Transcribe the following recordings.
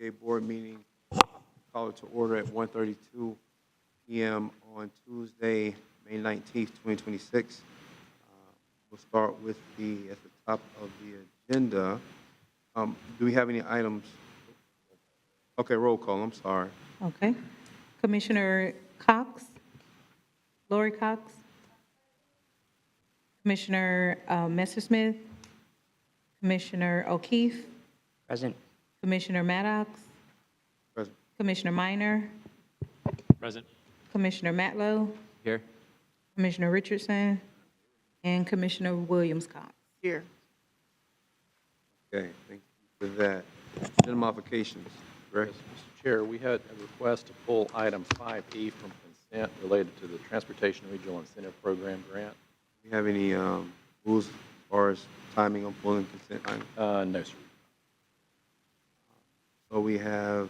TPA Board meeting. Call it to order at 1:32 p.m. on Tuesday, May 19th, 2026. We'll start with at the top of the agenda. Do we have any items? Okay, roll call, I'm sorry. Okay. Commissioner Cox, Lori Cox, Commissioner Messersmith, Commissioner O'Keefe, Present. Commissioner Maddox, Present. Commissioner Minor, Present. Commissioner Matlow, Here. Commissioner Richardson, and Commissioner Williams Cox. Here. Okay, thank you for that. Agenda modifications, correct? Yes, Mr. Chair, we had a request to pull item 5E from consent related to the Transportation Regional Incentive Program grant. Do we have any rules as far as timing on pulling consent items? No, sir. So we have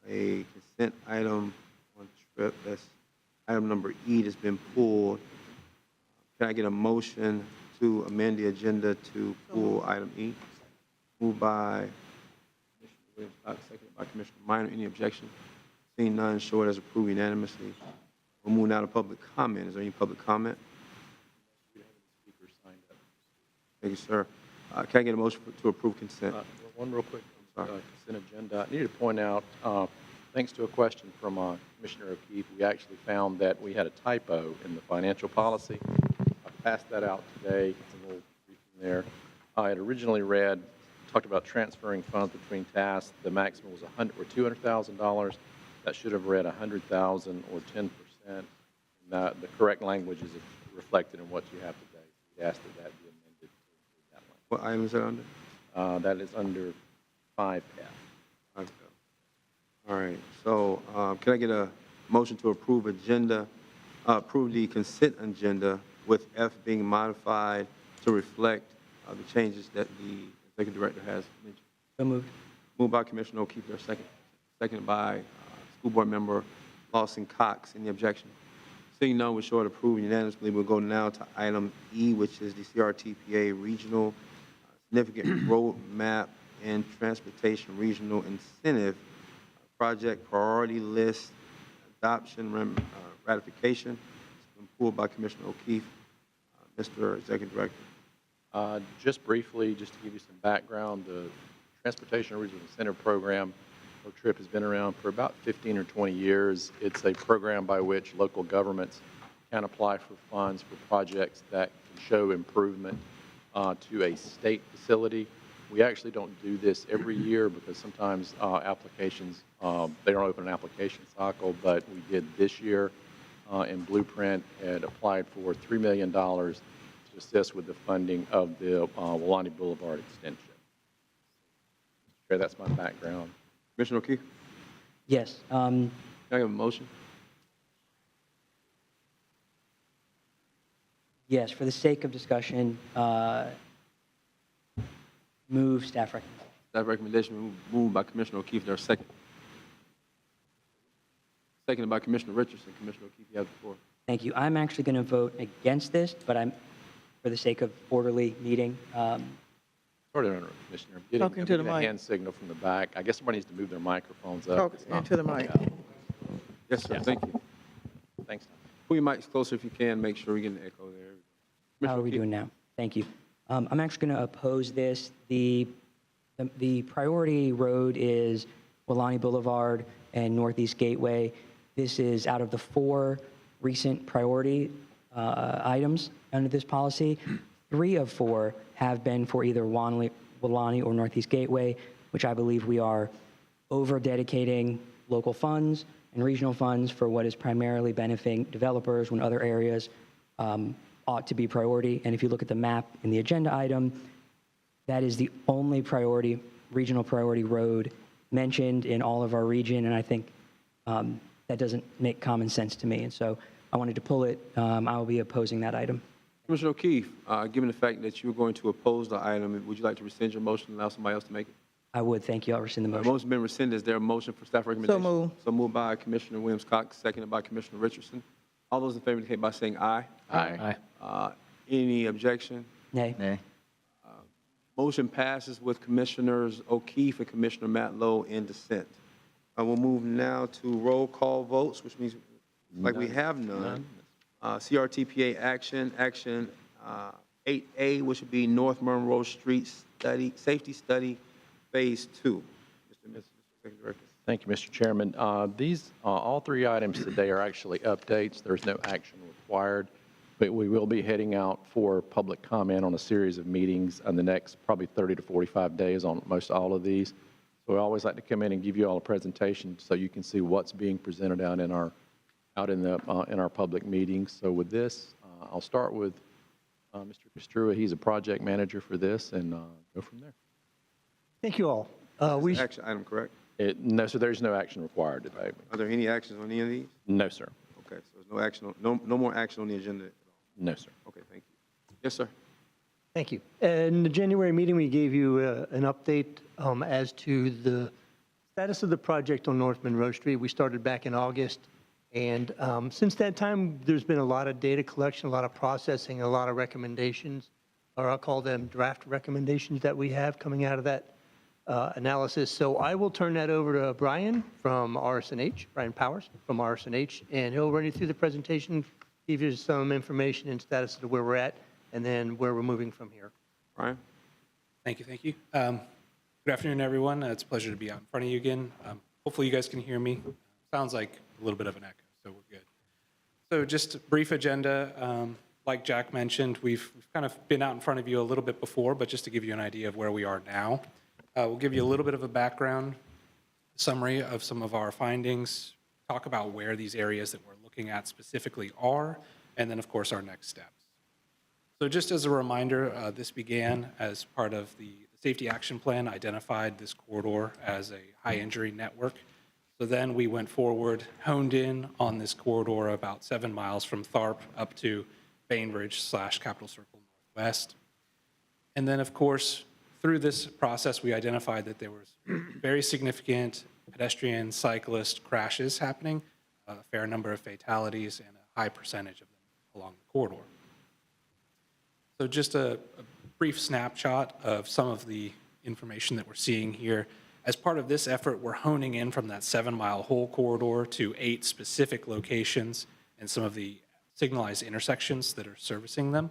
a consent item on trip, that's item number E that's been pulled. Can I get a motion to amend the agenda to pull item E? Moved by Commissioner Williams, seconded by Commissioner Minor. Any objection? Seeing none, show it as approved unanimously. We'll move now to public comment. Is there any public comment? We don't have any speakers signed up. Thank you, sir. Can I get a motion to approve consent? One real quick Sorry. consent agenda. I needed to point out, thanks to a question from Commissioner O'Keefe, we actually found that we had a typo in the financial policy. I passed that out today. It's a little briefing there. It originally read, talked about transferring funds between tasks. The maximum was $200,000. That should have read $100,000 or 10%. And the correct language is reflected in what you have today. We asked that that be amended to include that language. What item is that under? That is under 5F. Okay. All right, so can I get a motion to approve the consent agenda with F being modified to reflect the changes that the executive director has mentioned? So moved. Moved by Commissioner O'Keefe, there a second. Seconded by School Board Member Lawson Cox. Any objection? Seeing none, we show it approved unanimously. We'll go now to item E, which is the CRTPA Regional Significant Roadmap and Transportation Regional Incentive Project Priority List Adoption Ratification. It's been pulled by Commissioner O'Keefe. Mr. Executive Director. Just briefly, just to give you some background, the Transportation Regional Incentive Program, or TRIP, has been around for about 15 or 20 years. It's a program by which local governments can apply for funds for projects that can show improvement to a state facility. We actually don't do this every year because sometimes applications, they don't open an application cycle, but we did this year in Blueprint and applied for $3 million to assist with the funding of the Wulani Boulevard extension. Sure, that's my background. Commissioner O'Keefe, Yes. can I have a motion? Yes, for the sake of discussion, move staff recommendation. That recommendation moved by Commissioner O'Keefe. There's a second. Seconded by Commissioner Richardson. Commissioner O'Keefe, you have the floor. Thank you. I'm actually going to vote against this, but for the sake of orderly meeting. Sorry to interrupt, Commissioner. I'm Talking to the getting a mic. hand signal from the back. I guess somebody needs to move their microphones up. Talk It's not into the coming mic. out. Yes, sir. Yeah. Thank you. Thanks, Tom. Pull your mics closer if you can. Make sure we get an echo there. How are we doing now? Thank you. I'm actually going to oppose this. The priority road is Wulani Boulevard and Northeast Gateway. This is out of the 4 recent priority items under this policy. 3 of 4 have been for either Wulani or Northeast Gateway, which I believe we are over-dedicating local funds and regional funds for what is primarily benefiting developers when other areas ought to be priority. And if you look at the map in the agenda item, that is the only priority, regional priority road mentioned in all of our region, and I think that doesn't make common sense to me. And so I wanted to pull it. I will be opposing that item. Commissioner O'Keefe, given the fact that you're going to oppose the item, would you like to rescind your motion and allow somebody else to make it? I would. Thank you. I'll rescind the The motion. motion's been rescinded. Is there a motion for staff recommendation? moved. So moved by Commissioner Williams Cox, seconded by Commissioner Richardson. All those in favor indicate by saying aye. Aye. Any objection? Nay. Nay. Motion passes with Commissioners O'Keefe and Commissioner Matlow in dissent. We'll move now to roll call votes, which means like we have none. CRTPA action 8A, which would be North Monroe Street Safety Study Phase 2. Mr. Executive Director. Thank you, Mr. Chairman. All three items today are actually updates. There's no action required, but we will be heading out for public comment on a series of meetings in the next probably 30 to 45 days on most all of these. So we always like to come in and give you all a presentation so you can see what's being presented out in our public meetings. So with this, I'll start with Mr. Castrua. He's a project manager for this, and go from there. Thank you all. Action item, correct? No, sir, there's no action required today. Are there any actions on any of these? No, sir. Okay, so there's no action, no more action on the agenda at all. No, sir. Okay, thank you. Yes, sir. Thank you. In the January meeting, we gave you an update as to the status of the project on North Monroe Street. We started back in August, and since that time, there's been a lot of data collection, a lot of processing, a lot of recommendations, or I'll call them draft recommendations that we have coming out of that analysis. So I will turn that over to Brian from RSNH, Brian Powers from RSNH, and he'll run you through the presentation, give you some information and status of where we're at, and then where we're moving from here. Brian? Thank you, thank you. Good afternoon, everyone. It's a pleasure to be out in front of you again. Hopefully you guys can hear me. Sounds like a little bit of an echo, so we're good. So just a brief agenda. Like Jack mentioned, we've kind of been out in front of you a little bit before, but just to give you an idea of where we are now. We'll give you a little bit of a background summary of some of our findings, talk about where these areas that we're looking at specifically are, and then, of course, our next steps. So just as a reminder, this began as part of the Safety Action Plan, identified this corridor as a high-injury network. So then we went forward, honed in on this corridor about 7 miles from Tharp up to Bainbridge/Capitol Circle Northwest. And then, of course, through this process, we identified that there was very significant pedestrian cyclist crashes happening, a fair number of fatalities, and a high percentage of them along the corridor. So just a brief snapshot of some of the information that we're seeing here. As part of this effort, we're honing in from that 7-mile whole corridor to 8 specific locations and some of the signalized intersections that are servicing them.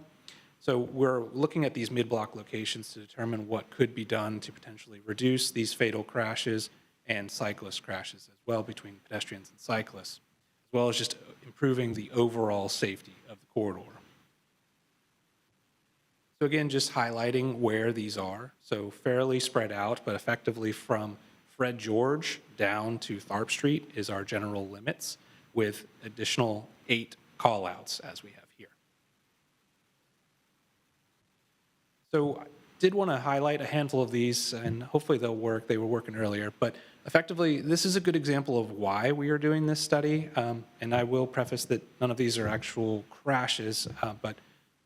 So we're looking at these mid-block locations to determine what could be done to potentially reduce these fatal crashes and cyclist crashes as well between pedestrians and cyclists, as well as just improving the overall safety of the corridor. So again, just highlighting where these are. So fairly spread out, but effectively from Fred George down to Tharp Street is our general limits, with additional 8 call-outs as we have here. So I did want to highlight a handful of these, and hopefully they'll work. They were working earlier, but effectively, this is a good example of why we are doing this study. And I will preface that none of these are actual crashes, but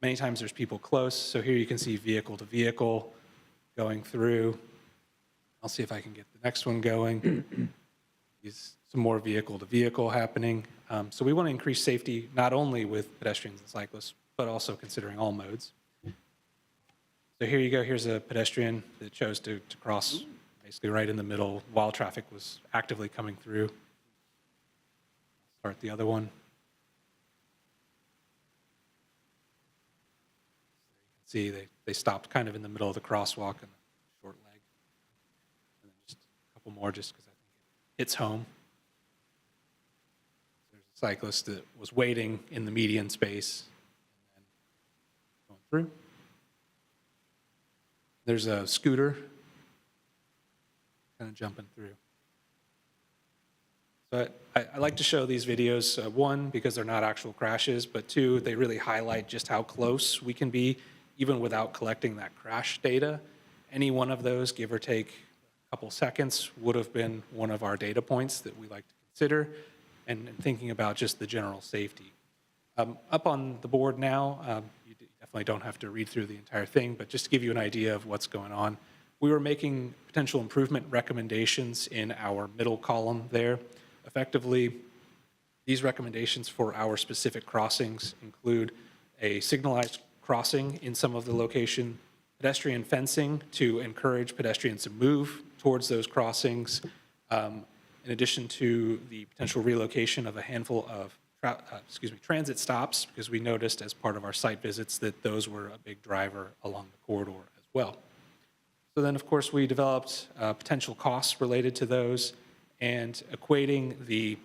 many times there's people close. So here you can see vehicle to vehicle going through. I'll see if I can get the next one going. Some more vehicle to vehicle happening. So we want to increase safety not only with pedestrians and cyclists, but also considering all modes. So here you go. Here's a pedestrian that chose to cross basically right in the middle while traffic was actively coming through. Start the other one. See, they stopped kind of in the middle of the crosswalk and the short leg. And then just a couple more just because I think it hits home. There's a cyclist that was waiting in the median space and then going through. There's a scooter kind of jumping through. So I like to show these videos, one, because they're not actual crashes, but two, they really highlight just how close we can be even without collecting that crash data. Any one of those, give or take a couple seconds, would have been one of our data points that we like to consider, and thinking about just the general safety. Up on the board now, you definitely don't have to read through the entire thing, but just to give you an idea of what's going on, we were making potential improvement recommendations in our middle column there. Effectively, these recommendations for our specific crossings include a signalized crossing in some of the location pedestrian fencing to encourage pedestrians to move towards those crossings, in addition to the potential relocation of a handful of transit stops, because we noticed as part of our site visits that those were a big driver along the corridor as well. So then, of course, we developed potential costs related to those, and equating the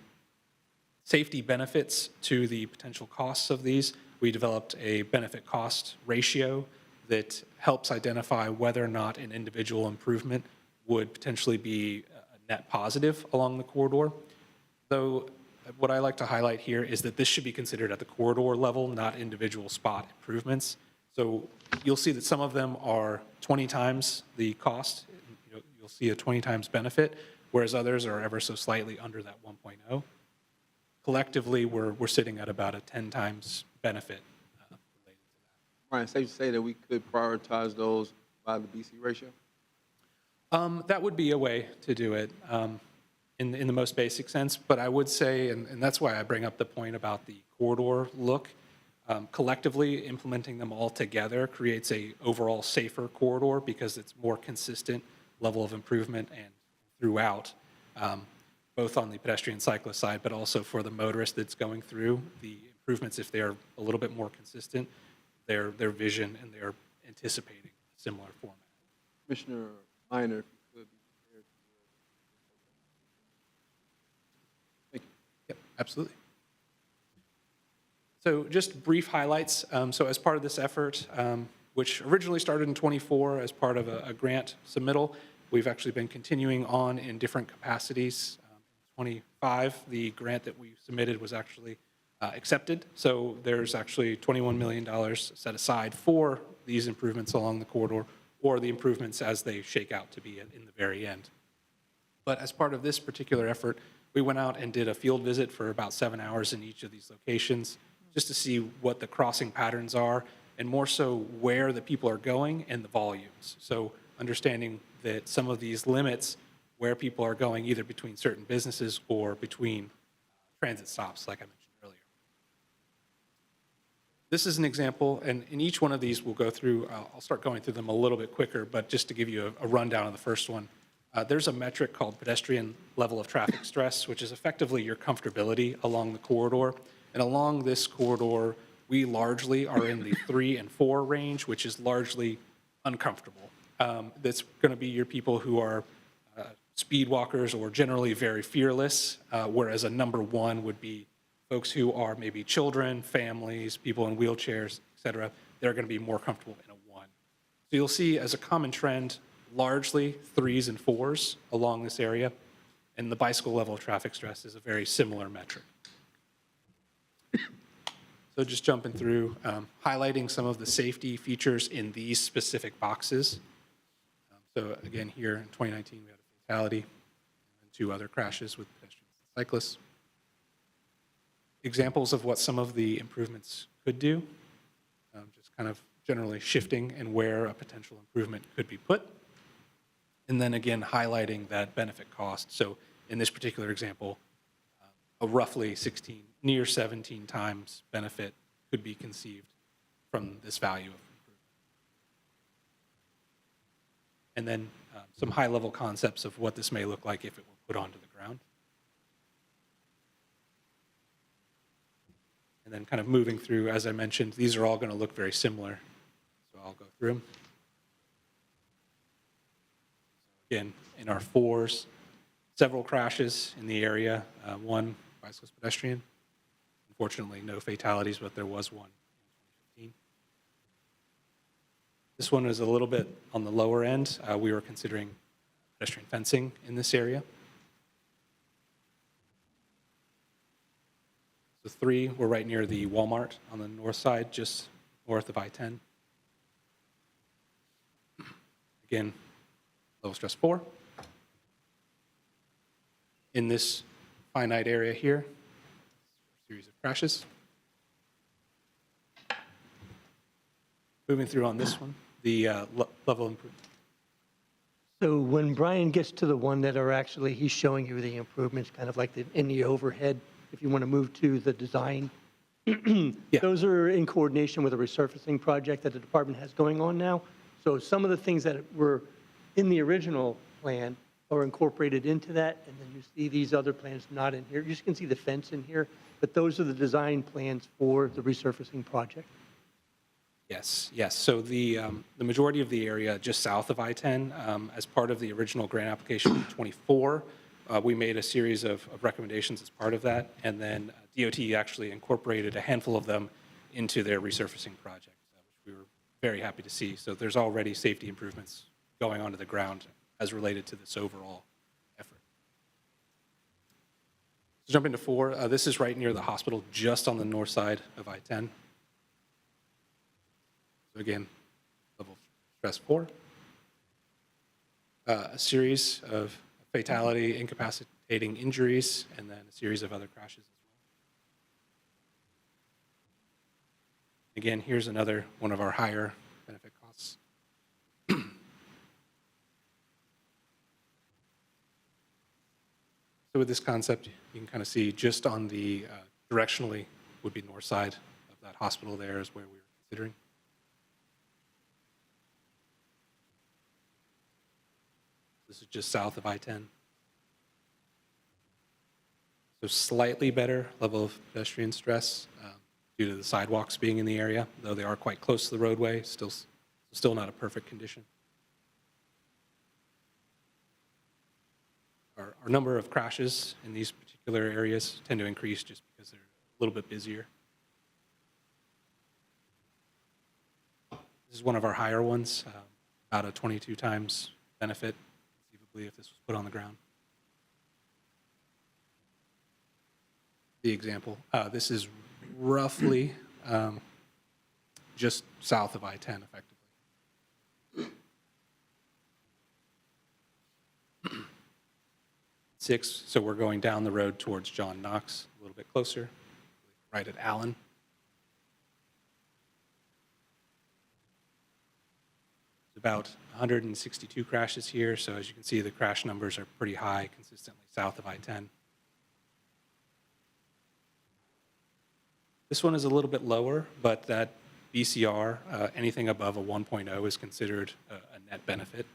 safety benefits to the potential costs of these, we developed a benefit cost ratio that helps identify whether or not an individual improvement would potentially be a net positive along the corridor. Though what I like to highlight here is that this should be considered at the corridor level, not individual spot improvements. So you'll see that some of them are 20 times the cost. You'll see a 20 times benefit, whereas others are ever so slightly under that 1.0. Collectively, we're sitting at about a 10 times benefit related to that. Brian, safe to say that we could prioritize those by the BC ratio? That would be a way to do it in the most basic sense, but I would say, and that's why I bring up the point about the corridor look, collectively implementing them all together creates a overall safer corridor because it's more consistent level of improvement and throughout, both on the pedestrian cyclist side, but also for the motorist that's going through, the improvements, if they're a little bit more consistent, their vision and they're anticipating a similar format. Commissioner Minor, if you could be prepared to. Thank you. Yep, absolutely. So just brief highlights. So as part of this effort, which originally started in '24 as part of a grant submittal, we've actually been continuing on in different capacities. In '25, the grant that we submitted was actually accepted. So there's actually $21 million set aside for these improvements along the corridor, or the improvements as they shake out to be in the very end. But as part of this particular effort, we went out and did a field visit for about 7 hours in each of these locations, just to see what the crossing patterns are, and more so where the people are going and the volumes. So understanding that some of these limits where people are going either between certain businesses or between transit stops, like I mentioned earlier. This is an example, and in each one of these we'll go through, I'll start going through them a little bit quicker, but just to give you a rundown of the first one. There's a metric called pedestrian level of traffic stress, which is effectively your comfortability along the corridor. And along this corridor, we largely are in the 3 and 4 range, which is largely uncomfortable. That's going to be your people who are speed walkers or generally very fearless, whereas a number 1 would be folks who are maybe children, families, people in wheelchairs, et cetera. They're going to be more comfortable in a 1. So you'll see as a common trend, largely 3s and 4s along this area, and the bicycle level of traffic stress is a very similar metric. So just jumping through, highlighting some of the safety features in these specific boxes. So again, here in 2019, we had a fatality and 2 other crashes with pedestrians and cyclists. Examples of what some of the improvements could do, just kind of generally shifting and where a potential improvement could be put. And then again, highlighting that benefit cost. So in this particular example, a roughly 16, near 17 times benefit could be conceived from this value of improvement. And then some high-level concepts of what this may look like if it were put onto the ground. And then kind of moving through, as I mentioned, these are all going to look very similar. So I'll go through them. Again, in our 4s, several crashes in the area, 1 bicyclist pedestrian. Unfortunately, no fatalities, but there was 1 in 2015. This one is a little bit on the lower end. We were considering pedestrian fencing in this area. The 3 were right near the Walmart on the north side, just north of I-10. Again, level stress 4. In this finite area here, series of crashes. Moving through on this one, the level improvement. So when Brian gets to the one that are actually, he's showing you the improvements, kind of like in the overhead, if you want to move to the design. Yeah. Those are in coordination with a resurfacing project that the department has going on now. So some of the things that were in the original plan are incorporated into that, and then you see these other plans not in here. You just can see the fence in here, but those are the design plans for the resurfacing project. Yes, yes. So the majority of the area just south of I-10, as part of the original grant application in 24, we made a series of recommendations as part of that, and then DOT actually incorporated a handful of them into their resurfacing project, which we were very happy to see. So there's already safety improvements going onto the ground as related to this overall effort. So jump into 4. This is right near the hospital, just on the north side of I-10. So again, level stress 4. A series of fatality, incapacitating injuries, and then a series of other crashes as well. Again, here's another one of our higher benefit costs. So with this concept, you can kind of see just on the directionally would be north side of that hospital there is where we were considering. This is just south of I-10. So slightly better level of pedestrian stress due to the sidewalks being in the area, though they are quite close to the roadway, still not a perfect condition. Our number of crashes in these particular areas tend to increase just because they're a little bit busier. This is one of our higher ones, about a 22 times benefit, conceivably, if this was put on the ground. The example, this is roughly just south of I-10, effectively. Six, so we're going down the road towards John Knox, a little bit closer, right at Allen. It's about 162 crashes here, so as you can see, the crash numbers are pretty high, consistently south of I-10. This one is a little bit lower, but that BCR, anything above a 1.0 is considered a net benefit.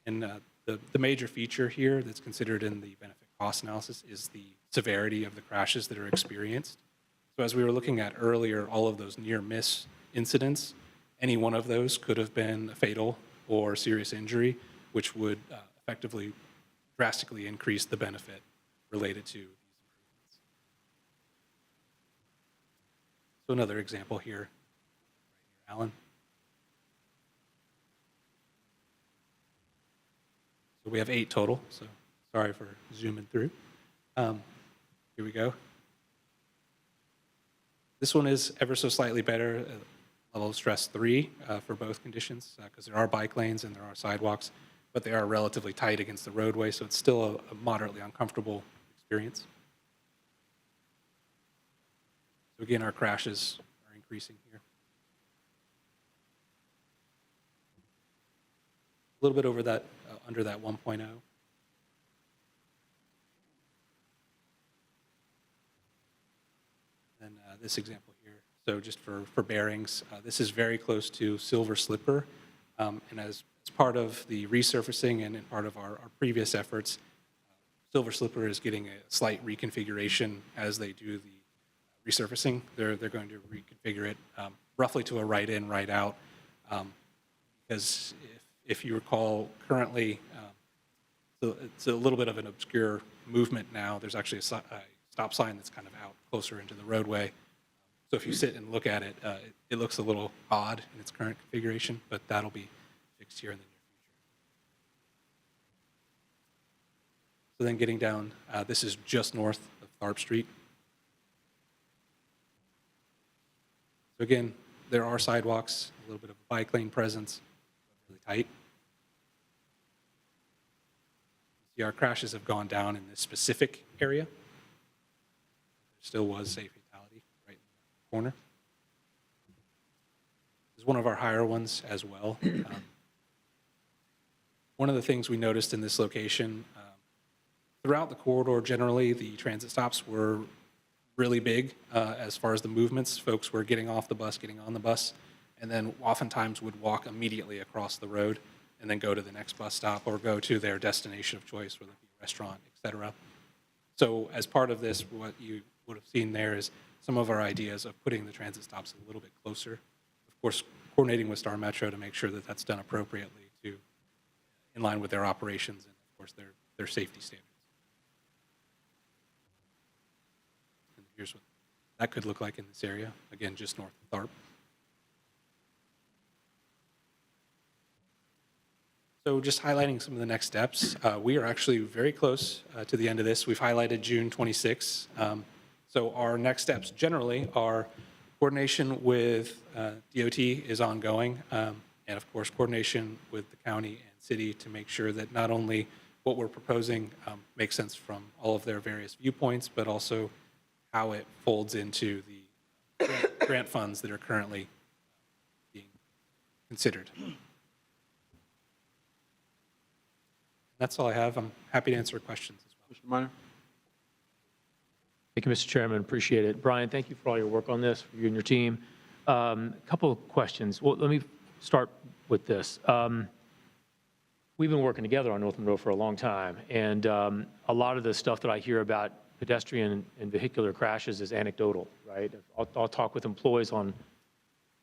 And the major feature here that's considered in the benefit cost analysis is the severity of the crashes that are experienced. So as we were looking at earlier, all of those near miss incidents, any one of those could have been a fatal or serious injury, which would effectively drastically increase the benefit related to these improvements. So another example here, right here, Alan. So we have 8 total, so sorry for zooming through. Here we go. This one is ever so slightly better, level of stress 3 for both conditions, because there are bike lanes and there are sidewalks, but they are relatively tight against the roadway, so it's still a moderately uncomfortable experience. So again, our crashes are increasing here. A little bit over that, under that 1.0. And this example here, so just for bearings, this is very close to Silver Slipper, and as part of the resurfacing and in part of our previous efforts, Silver Slipper is getting a slight reconfiguration as they do the resurfacing. They're going to reconfigure it roughly to a right in, right out, because if you recall, currently, so it's a little bit of an obscure movement now. There's actually a stop sign that's kind of out closer into the roadway. So if you sit and look at it, it looks a little odd in its current configuration, but that'll be fixed here in the near future. So then getting down, this is just north of Tharp Street. So again, there are sidewalks, a little bit of a bike lane presence, really tight. See, our crashes have gone down in this specific area. There still was a fatality right in the corner. This is one of our higher ones as well. One of the things we noticed in this location, throughout the corridor, generally, the transit stops were really big as far as the movements. Folks were getting off the bus, getting on the bus. and then oftentimes would walk immediately across the road and then go to the next bus stop or go to their destination of choice, whether it be a restaurant, et cetera. So as part of this, what you would have seen there is some of our ideas of putting the transit stops a little bit closer. Of course, coordinating with Star Metro to make sure that that's done appropriately in line with their operations and, of course, their safety standards. And here's what that could look like in this area, again, just north of Tharp. So just highlighting some of the next steps, we are actually very close to the end of this. We've highlighted June 26. So our next steps generally are coordination with DOT is ongoing, and of course coordination with the county and city to make sure that not only what we're proposing makes sense from all of their various viewpoints, but also how it folds into the grant funds that are currently being considered. That's all I have. I'm happy to answer questions as well. Mr. Minor? Thank you, Mr. Chairman. Appreciate it. Brian, thank you for all your work on this, for you and your team. A couple of questions. Well, let me start with this. We've been working together on North Monroe for a long time, and a lot of the stuff that I hear about pedestrian and vehicular crashes is anecdotal, right? I'll talk with employees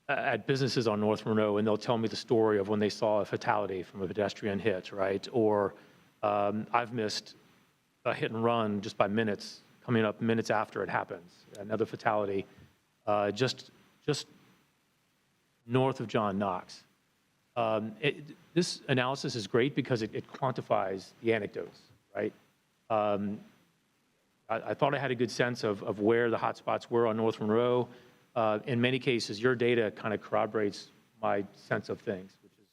at businesses on North Monroe, and they'll tell me the story of when they saw a fatality from a pedestrian hit, right? Or I've missed a hit and run just by minutes, coming up minutes after it happens. Another fatality just north of John Knox. This analysis is great because it quantifies the anecdotes, right? I thought I had a good sense of where the hotspots were on North Monroe. In many cases, your data kind of corroborates my sense of things, which is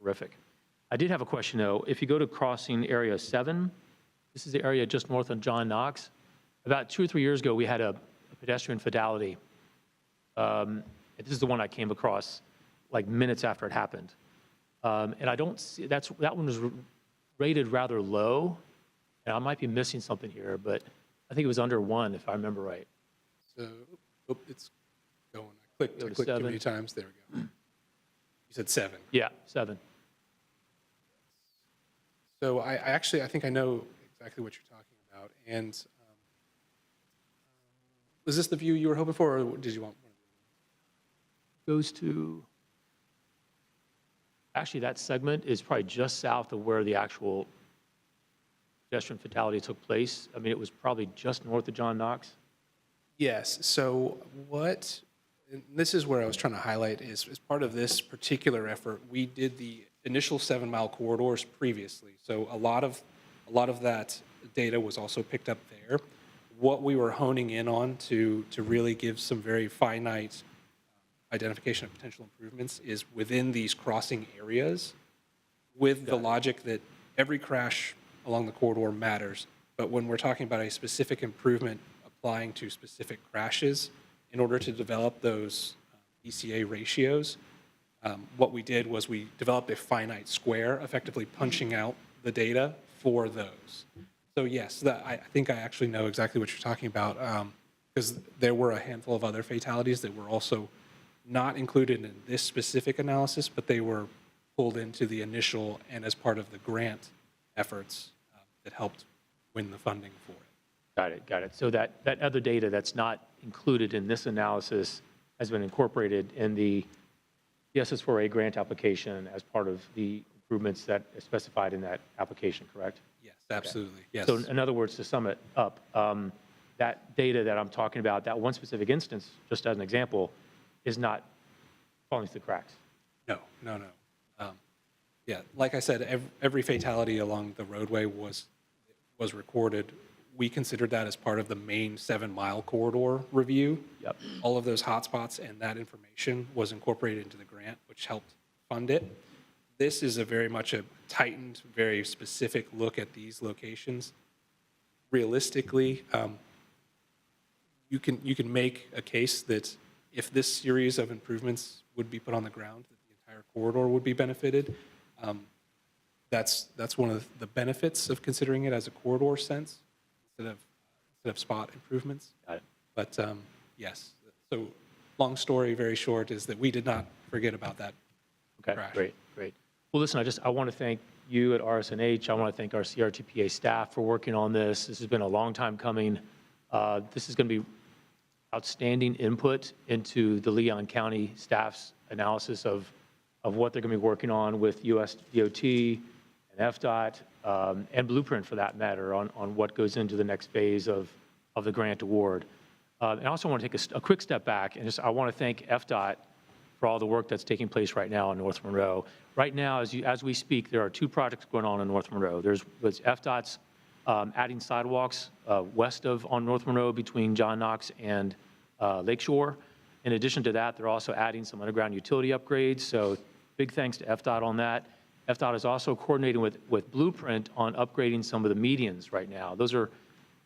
terrific. I did have a question, though. If you go to crossing area 7, this is the area just north of John Knox. About 2 or 3 years ago, we had a pedestrian fatality. This is the one I came across like minutes after it happened. And I don't see, that one was rated rather low. And I might be missing something here, but I think it was under 1, if I remember right. So, it's going. I clicked too 7. many times. There we go. You said 7. Yeah, 7. So I think I know exactly what you're talking about. And was this the view you were hoping for, or did you want one? Goes to, actually, that segment is probably just south of where the actual pedestrian fatality took place. I mean, it was probably just north of John Knox. Yes. So and this is where I was trying to highlight is as part of this particular effort, we did the initial 7-mile corridors previously. So a lot of that data was also picked up there. What we were honing in on to really give some very finite identification of potential improvements is within these crossing areas, with the logic that every crash along the corridor matters. But when we're talking about a specific improvement applying to specific crashes, in order to develop those ECA ratios, what we did was we developed a finite square, effectively punching out the data for those. So yes, I think I actually know exactly what you're talking about, because there were a handful of other fatalities that were also not included in this specific analysis, but they were pulled into the initial and as part of the grant efforts that helped win the funding for it. Got it. So that other data that's not included in this analysis has been incorporated in the SS4A grant application as part of the improvements that is specified in that application, correct? Yes, absolutely. Okay. Yes. So in other words, to sum it up, that data that I'm talking about, that one specific instance, just as an example, is not falling through the cracks. No. Yeah, like I said, every fatality along the roadway was recorded. We considered that as part of the main 7-mile corridor review. Yep. All of those hotspots and that information was incorporated into the grant, which helped fund it. This is very much a tightened, very specific look at these locations. Realistically, you can make a case that if this series of improvements would be put on the ground, that the entire corridor would be benefited. That's one of the benefits of considering it as a corridor sense instead of spot improvements. Got it. But yes, so long story very short is that we did not forget about that. Okay, Crash. great, great. Well, listen, I want to thank you at RSNH. I want to thank our CRTPA staff for working on this. This has been a long time coming. This is going to be outstanding input into the Leon County staff's analysis of what they're going to be working on with US DOT and FDOT, and Blueprint for that matter, on what goes into the next phase of the grant award. And I also want to take a quick step back and I want to thank FDOT for all the work that's taking place right now in North Monroe. Right now, as we speak, there are 2 projects going on in North Monroe. There's FDOT's adding sidewalks west of on North Monroe between John Knox and Lakeshore. In addition to that, they're also adding some underground utility upgrades. So big thanks to FDOT on that. FDOT is also coordinating with Blueprint on upgrading some of the medians right now. Those are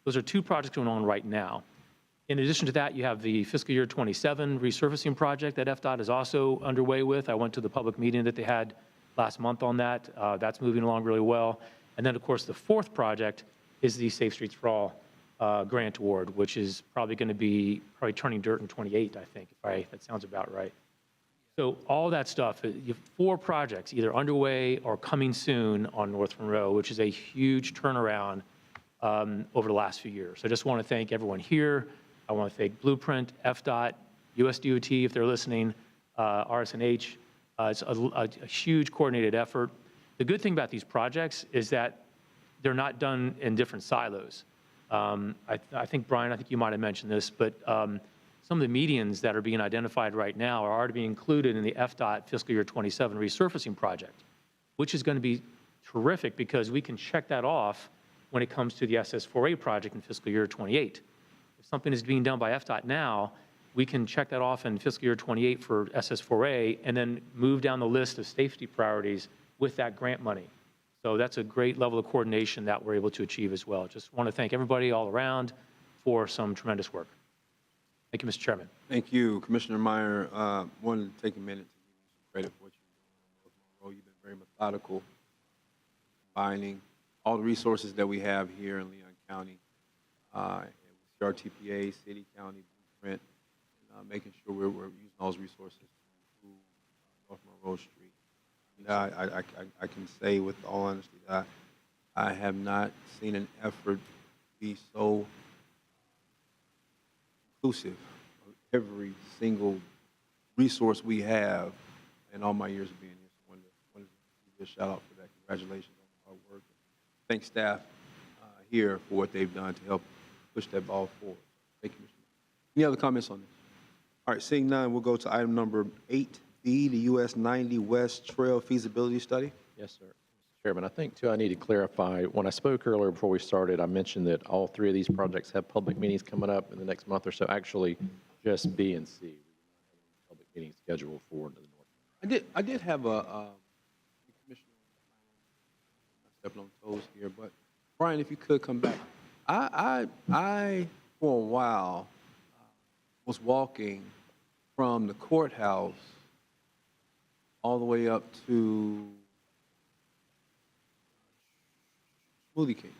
2 projects going on right now. In addition to that, you have the fiscal year 27 resurfacing project that FDOT is also underway with. I went to the public meeting that they had last month on that. That's moving along really well. And then, of course, the 4th project is the Safe Streets for All grant award, which is probably going to be turning dirt in 28, I think, if that sounds about right. So all that stuff, you have 4 projects either underway or coming soon on North Monroe, which is a huge turnaround over the last few years. So I just want to thank everyone here. I want to thank Blueprint, FDOT, US DOT, if they're listening, RSNH. It's a huge coordinated effort. The good thing about these projects is that they're not done in different silos. I think, Brian, I think you might have mentioned this, but some of the medians that are being identified right now are already being included in the FDOT fiscal year 27 resurfacing project, which is going to be terrific because we can check that off when it comes to the SS4A project in fiscal year 28. If something is being done by FDOT now, we can check that off in fiscal year 28 for SS4A and then move down the list of safety priorities with that grant money. So that's a great level of coordination that we're able to achieve as well. Just want to thank everybody all around for some tremendous work. Thank you, Mr. Chairman. Thank you, Commissioner Meyer. Wanted to take a minute to give you some credit for what you're doing on North Monroe. You've been very methodical, combining all the resources that we have here in Leon County, CRTPA, City, County, Blueprint, and making sure we're using those resources to improve North Monroe Street. I can say with all honesty that I have not seen an effort be so inclusive of every single resource we have in all my years of being here. So I wanted to give a shout out for that. Congratulations on the hard work. Thank staff here for what they've done to help push that ball forward. Thank you, Mr. Any other comments on this? All right, seeing none, we'll go to item number 8B, the US 90 West Trail Feasibility Study. Yes, sir. Mr. Chairman, I think, too, I need to clarify. When I spoke earlier before we started, I mentioned that all 3 of these projects have public meetings coming up in the next month or so. Actually, just B and C. We do not have any public meetings scheduled for the North. I did have a commissioner. I'm stepping on toes here, but Brian, if you could come back. I for a while was walking from the courthouse all the way up to Smoothie King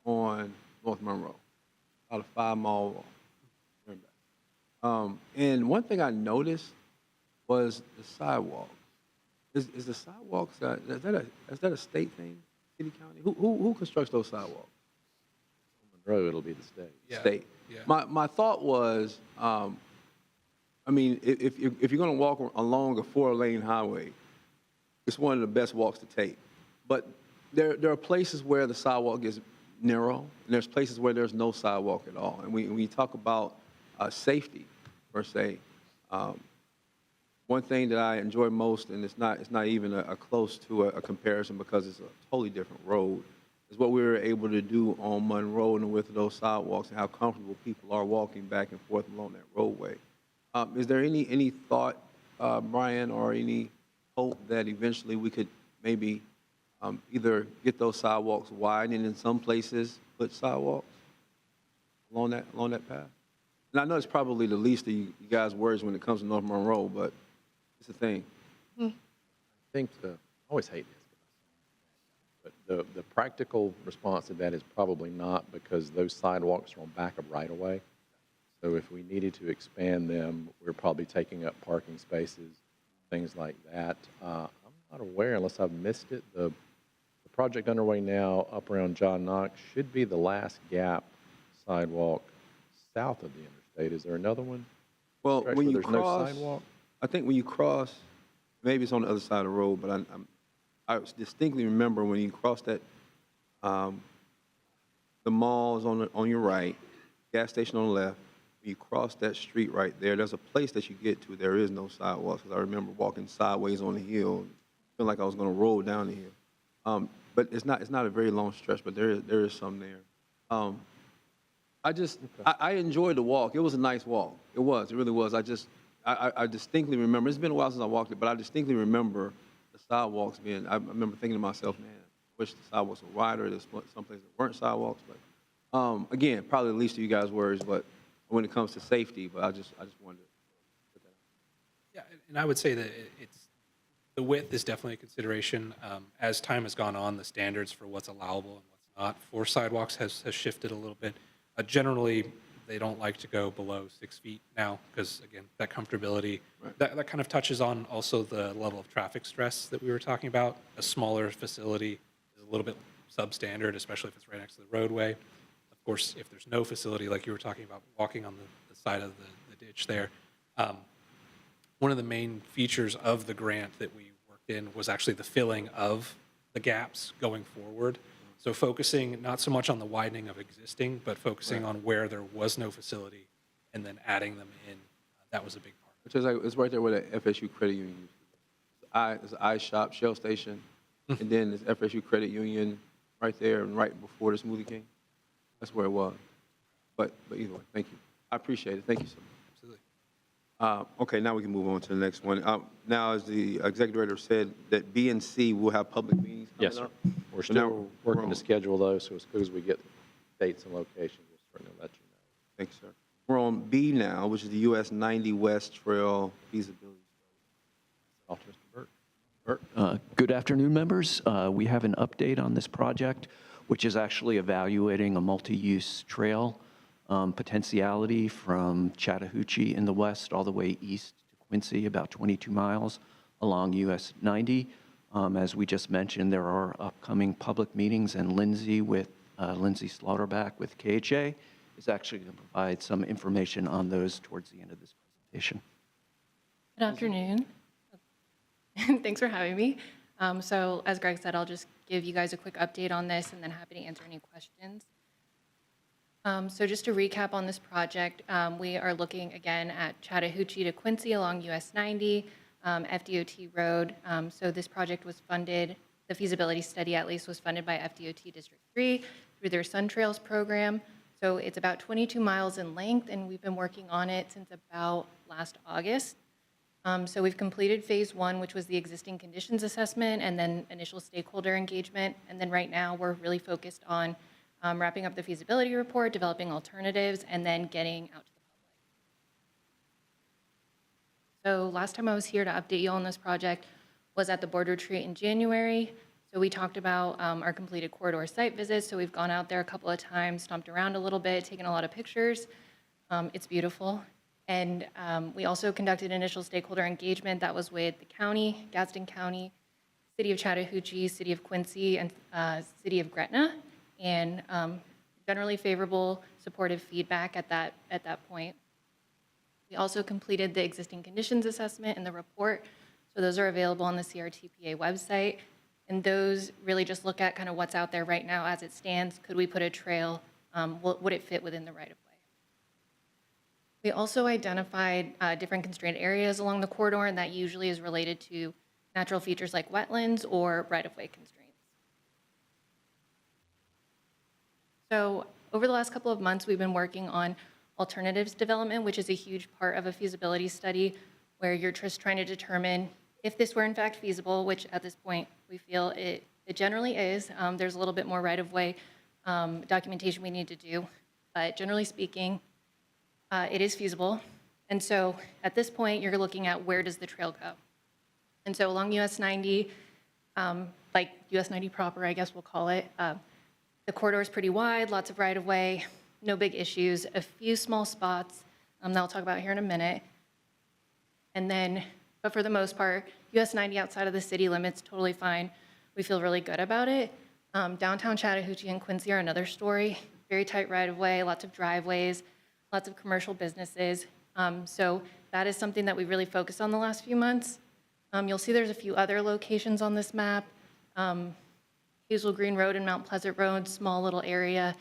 on North Monroe, about a 5-mile walk. And one thing I noticed was the sidewalk. Is the sidewalks, is that a state thing, city, county? Who constructs those sidewalks? Monroe, it'll be the state. Yeah. State. Yeah. My thought was, I mean, if you're going to walk along a 4-lane highway, it's one of the best walks to take. But there are places where the sidewalk is narrow, and there's places where there's no sidewalk at all. And when you talk about safety, per se, one thing that I enjoy most, and it's not even a close to a comparison because it's a totally different road, is what we were able to do on Monroe and the width of those sidewalks and how comfortable people are walking back and forth along that roadway. Is there any thought, Brian, or any hope that eventually we could maybe either get those sidewalks widened and in some places put sidewalks along that path? And I know it's probably the least of you guys' worries when it comes to North Monroe, but it's a thing. I think I always hate this, but the practical response to that is probably not, because those sidewalks are on back of right-of-way. So if we needed to expand them, we're probably taking up parking spaces things like that. I'm not aware, unless I've missed it, the project underway now up around John Knox should be the last gap sidewalk south of the interstate. Is there another one? Well, Stretch when where you there's no cross, sidewalk? I think when you cross, maybe it's on the other side of the road, but I distinctly remember when you cross that, the mall is on your right, gas station on the left. When you cross that street right there, there's a place that you get to. There is no sidewalks. 'Cause I remember walking sideways on the hill, feeling like I was going to roll down the hill. But it's not a very long stretch, but there is some there. I enjoyed the walk. It was a nice walk. It really was. I distinctly remember, it's been a while since I walked it, but I distinctly remember the sidewalks being, I remember thinking to myself, man, I wish the sidewalks were wider. There's some places that weren't sidewalks, but again, probably the least of you guys' worries, but when it comes to safety, but I just wanted to put that out. Yeah, and I would say that the width is definitely a consideration. As time has gone on, the standards for what's allowable and what's not for sidewalks has shifted a little bit. Generally, they don't like to go below 6 feet now because, again, that comfortability, that kind of touches on also the level of traffic stress that we were talking about. A smaller facility is a little bit substandard, especially if it's right next to the roadway. Of course, if there's no facility, like you were talking about, walking on the side of the ditch there. One of the main features of the grant that we worked in was actually the filling of the gaps going forward. So focusing not so much on the widening of existing, but focusing on where there was no facility and then adding them in. That was a big part. Which is like, it's right there where the FSU Credit Union used to be. It's I Shop, Shell Station, and then there's FSU Credit Union right there and right before the Smoothie King. That's where it was. But either way, thank you. I appreciate it. Thank you so much. Absolutely. Okay, now we can move on to the next one. Now, as the executive director said, that B and C will have public meetings coming Yes, sir. up. We're So now still working on. to schedule those, so as soon as we get dates and locations, we'll certainly let you know. Thank you, sir. We're on B now, which is the US 90 West Trail feasibility Off to Mr. Burke. Good afternoon, members. We have an update on this project, which is actually evaluating a multi-use trail potentiality from Chattahoochee in the west all the way east to Quincy, about 22 miles along US 90. As we just mentioned, there are upcoming public meetings, and Lindsay Slaughterback with KHA is actually going to provide some information on those towards the end of this presentation. Good afternoon. Thanks for having me. So as Greg said, I'll just give you guys a quick update on this and then happy to answer any questions. So just to recap on this project, we are looking again at Chattahoochee to Quincy along US 90, FDOT Road. So this project was funded, the feasibility study at least was funded by FDOT District 3 through their Sun Trails program. So it's about 22 miles in length, and we've been working on it since about last August. So we've completed phase 1, which was the existing conditions assessment and then initial stakeholder engagement. And then right now we're really focused on wrapping up the feasibility report, developing alternatives, and then getting out to the public. So last time I was here to update you on this project was at the board retreat in January. So we talked about our completed corridor site visits. So we've gone out there a couple of times, stomped around a little bit, taken a lot of pictures. It's beautiful. And we also conducted initial stakeholder engagement that was with the county, Gadsden County, City of Chattahoochee, City of Quincy, and City of Gretna, and generally favorable, supportive feedback at that point. We also completed the existing conditions assessment and the report, so those are available on the CRTPA website, and those really just look at kind of what's out there right now as it stands. Could we put a trail? Would it fit within the right-of-way? We also identified different constrained areas along the corridor, and that usually is related to natural features like wetlands or right-of-way constraints. So over the last couple of months, we've been working on alternatives development, which is a huge part of a feasibility study where you're just trying to determine if this were in fact feasible, which at this point we feel it generally is. There's a little bit more right-of-way documentation we need to do, but generally speaking, it is feasible. And so at this point, you're looking at where does the trail go? And so along US 90, like US 90 proper, I guess we'll call it, the corridor is pretty wide, lots of right-of-way, no big issues, a few small spots that I'll talk about here in a minute. And then But for the most part, US 90 outside of the city limits, totally fine. We feel really good about it. Downtown Chattahoochee and Quincy are another story. Very tight right-of-way, lots of driveways, lots of commercial businesses. So that is something that we really focused on the last few months. You'll see there's a few other locations on this map. Hazel Green Road and Mount Pleasant Road, small little area.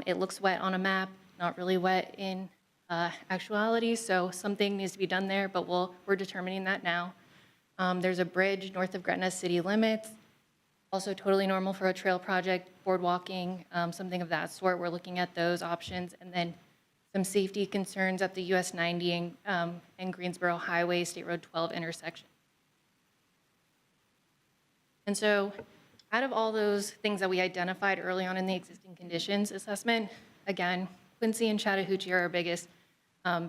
It looks wet on a map, not really wet in actuality, so something needs to be done there, but we're determining that now. There's a bridge north of Gretna city limits, also totally normal for a trail project, boardwalking, something of that sort. We're looking at those options, and then some safety concerns at the US 90 and Greensboro Highway, State Road 12 intersection. And so out of all those things that we identified early on in the existing conditions assessment, again, Quincy and Chattahoochee are our biggest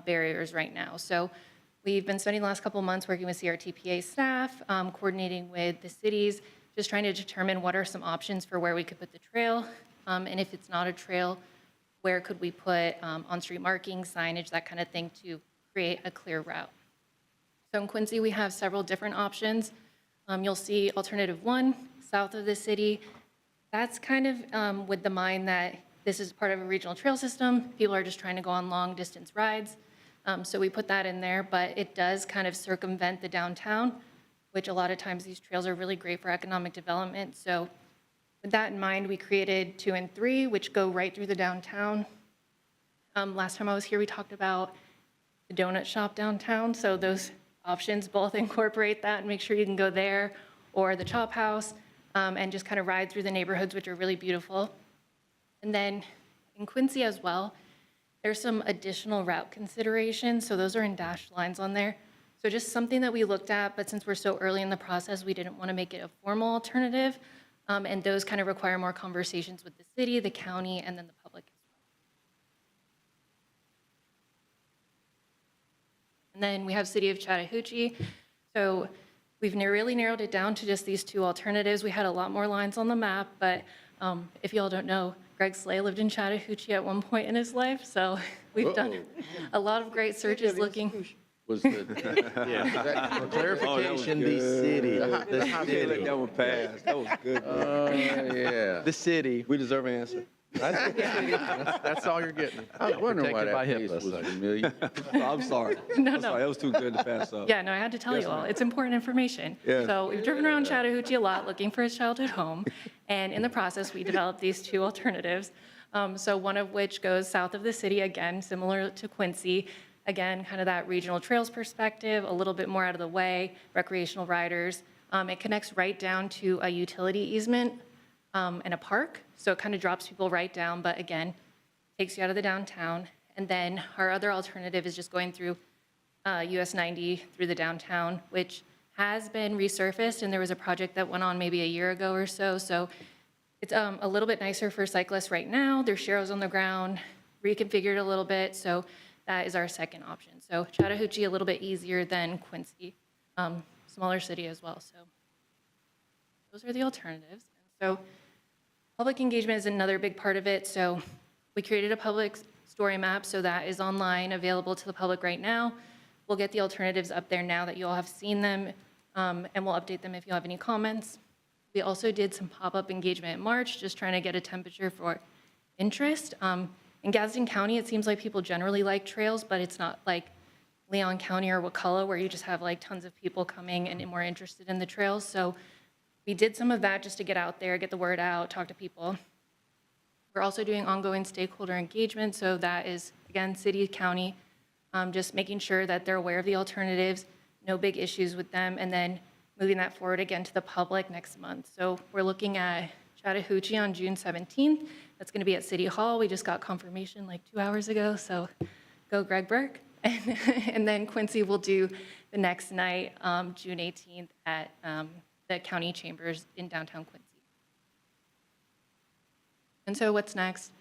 barriers right now. So we've been spending the last couple of months working with CRTPA staff, coordinating with the cities, just trying to determine what are some options for where we could put the trail. And if it's not a trail, where could we put on-street markings, signage, that kind of thing to create a clear route. So in Quincy, we have several different options. You'll see alternative 1, south of the city. That's kind of with the mind that this is part of a regional trail system. People are just trying to go on long distance rides. So we put that in there, but it does kind of circumvent the downtown, which a lot of times these trails are really great for economic development. So with that in mind, we created 2 and 3, which go right through the downtown. Last time I was here, we talked about the donut shop downtown. So those options both incorporate that and make sure you can go there, or the chop house, and just kind of ride through the neighborhoods, which are really beautiful. And then in Quincy as well, there's some additional route considerations. So those are in dashed lines on there. So just something that we looked at, but since we're so early in the process, we didn't want to make it a formal alternative. And those kind of require more conversations with the city, the county, and then the public as well. And then we have City of Chattahoochee. So we've really narrowed it down to just these 2 alternatives. We had a lot more lines on the map, but if y'all don't know, Greg Slay lived in Chattahoochee at one point in his life, so we've done a lot of great searches looking. Was the, yeah, for clarification, the city, the city. That one passed. That was good. Yeah. The city. We deserve an answer. That's all you're getting. I was wondering why Protected by that face HIPAA, was so. familiar. I'm sorry. No, I'm sorry. That was too good to pass up. Yeah, no, I had to tell you all. It's important information. Yeah. So we've driven around Chattahoochee a lot looking for his childhood home, and in the process, we developed these 2 alternatives. So one of which goes south of the city, again, similar to Quincy. Again, kind of that regional trails perspective, a little bit more out of the way, recreational riders. It connects right down to a utility easement and a park, so it kind of drops people right down, but again, takes you out of the downtown. And then our other alternative is just going through US 90 through the downtown, which has been resurfaced, and there was a project that went on maybe a year ago or so. So it's a little bit nicer for cyclists right now. There's sharrows on the ground, reconfigured a little bit, so that is our second option. So Chattahoochee, a little bit easier than Quincy, smaller city as well. So those are the alternatives. So public engagement is another big part of it. So we created a public story map, so that is online, available to the public right now. We'll get the alternatives up there now that you all have seen them, and we'll update them if you have any comments. We also did some pop-up engagement in March, just trying to get a temperature for interest. In Gadsden County, it seems like people generally like trails, but it's not like Leon County or Wakulla, where you just have like tons of people coming and more interested in the trails. So we did some of that just to get out there, get the word out, talk to people. We're also doing ongoing stakeholder engagement. So that is, again, city, county, just making sure that they're aware of the alternatives, no big issues with them, and then moving that forward again to the public next month. So we're looking at Chattahoochee on June 17th. That's going to be at City Hall. We just got confirmation like 2 hours ago, so go Greg Burke. And then Quincy will do the next night, June 18th, at the county chambers in downtown Quincy. And so what's next?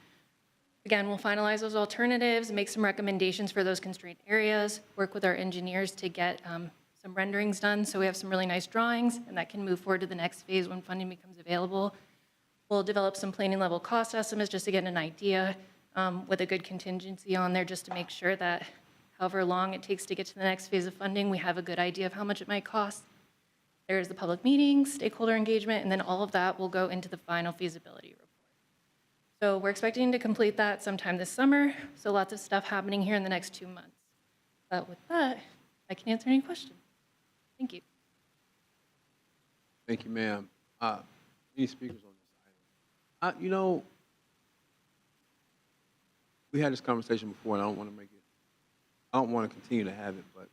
Again, we'll finalize those alternatives, make some recommendations for those constrained areas, work with our engineers to get some renderings done so we have some really nice drawings, and that can move forward to the next phase when funding becomes available. We'll develop some planning level cost estimates just to get an idea with a good contingency on there just to make sure that however long it takes to get to the next phase of funding, we have a good idea of how much it might cost. There's the public meetings, stakeholder engagement, and then all of that will go into the final feasibility report. So we're expecting to complete that sometime this summer, so lots of stuff happening here in the next 2 months. But with that, I can answer any questions. Thank you. Thank you, ma'am. Any speakers on this item? You know, we had this conversation before, and I don't want to continue to have it, but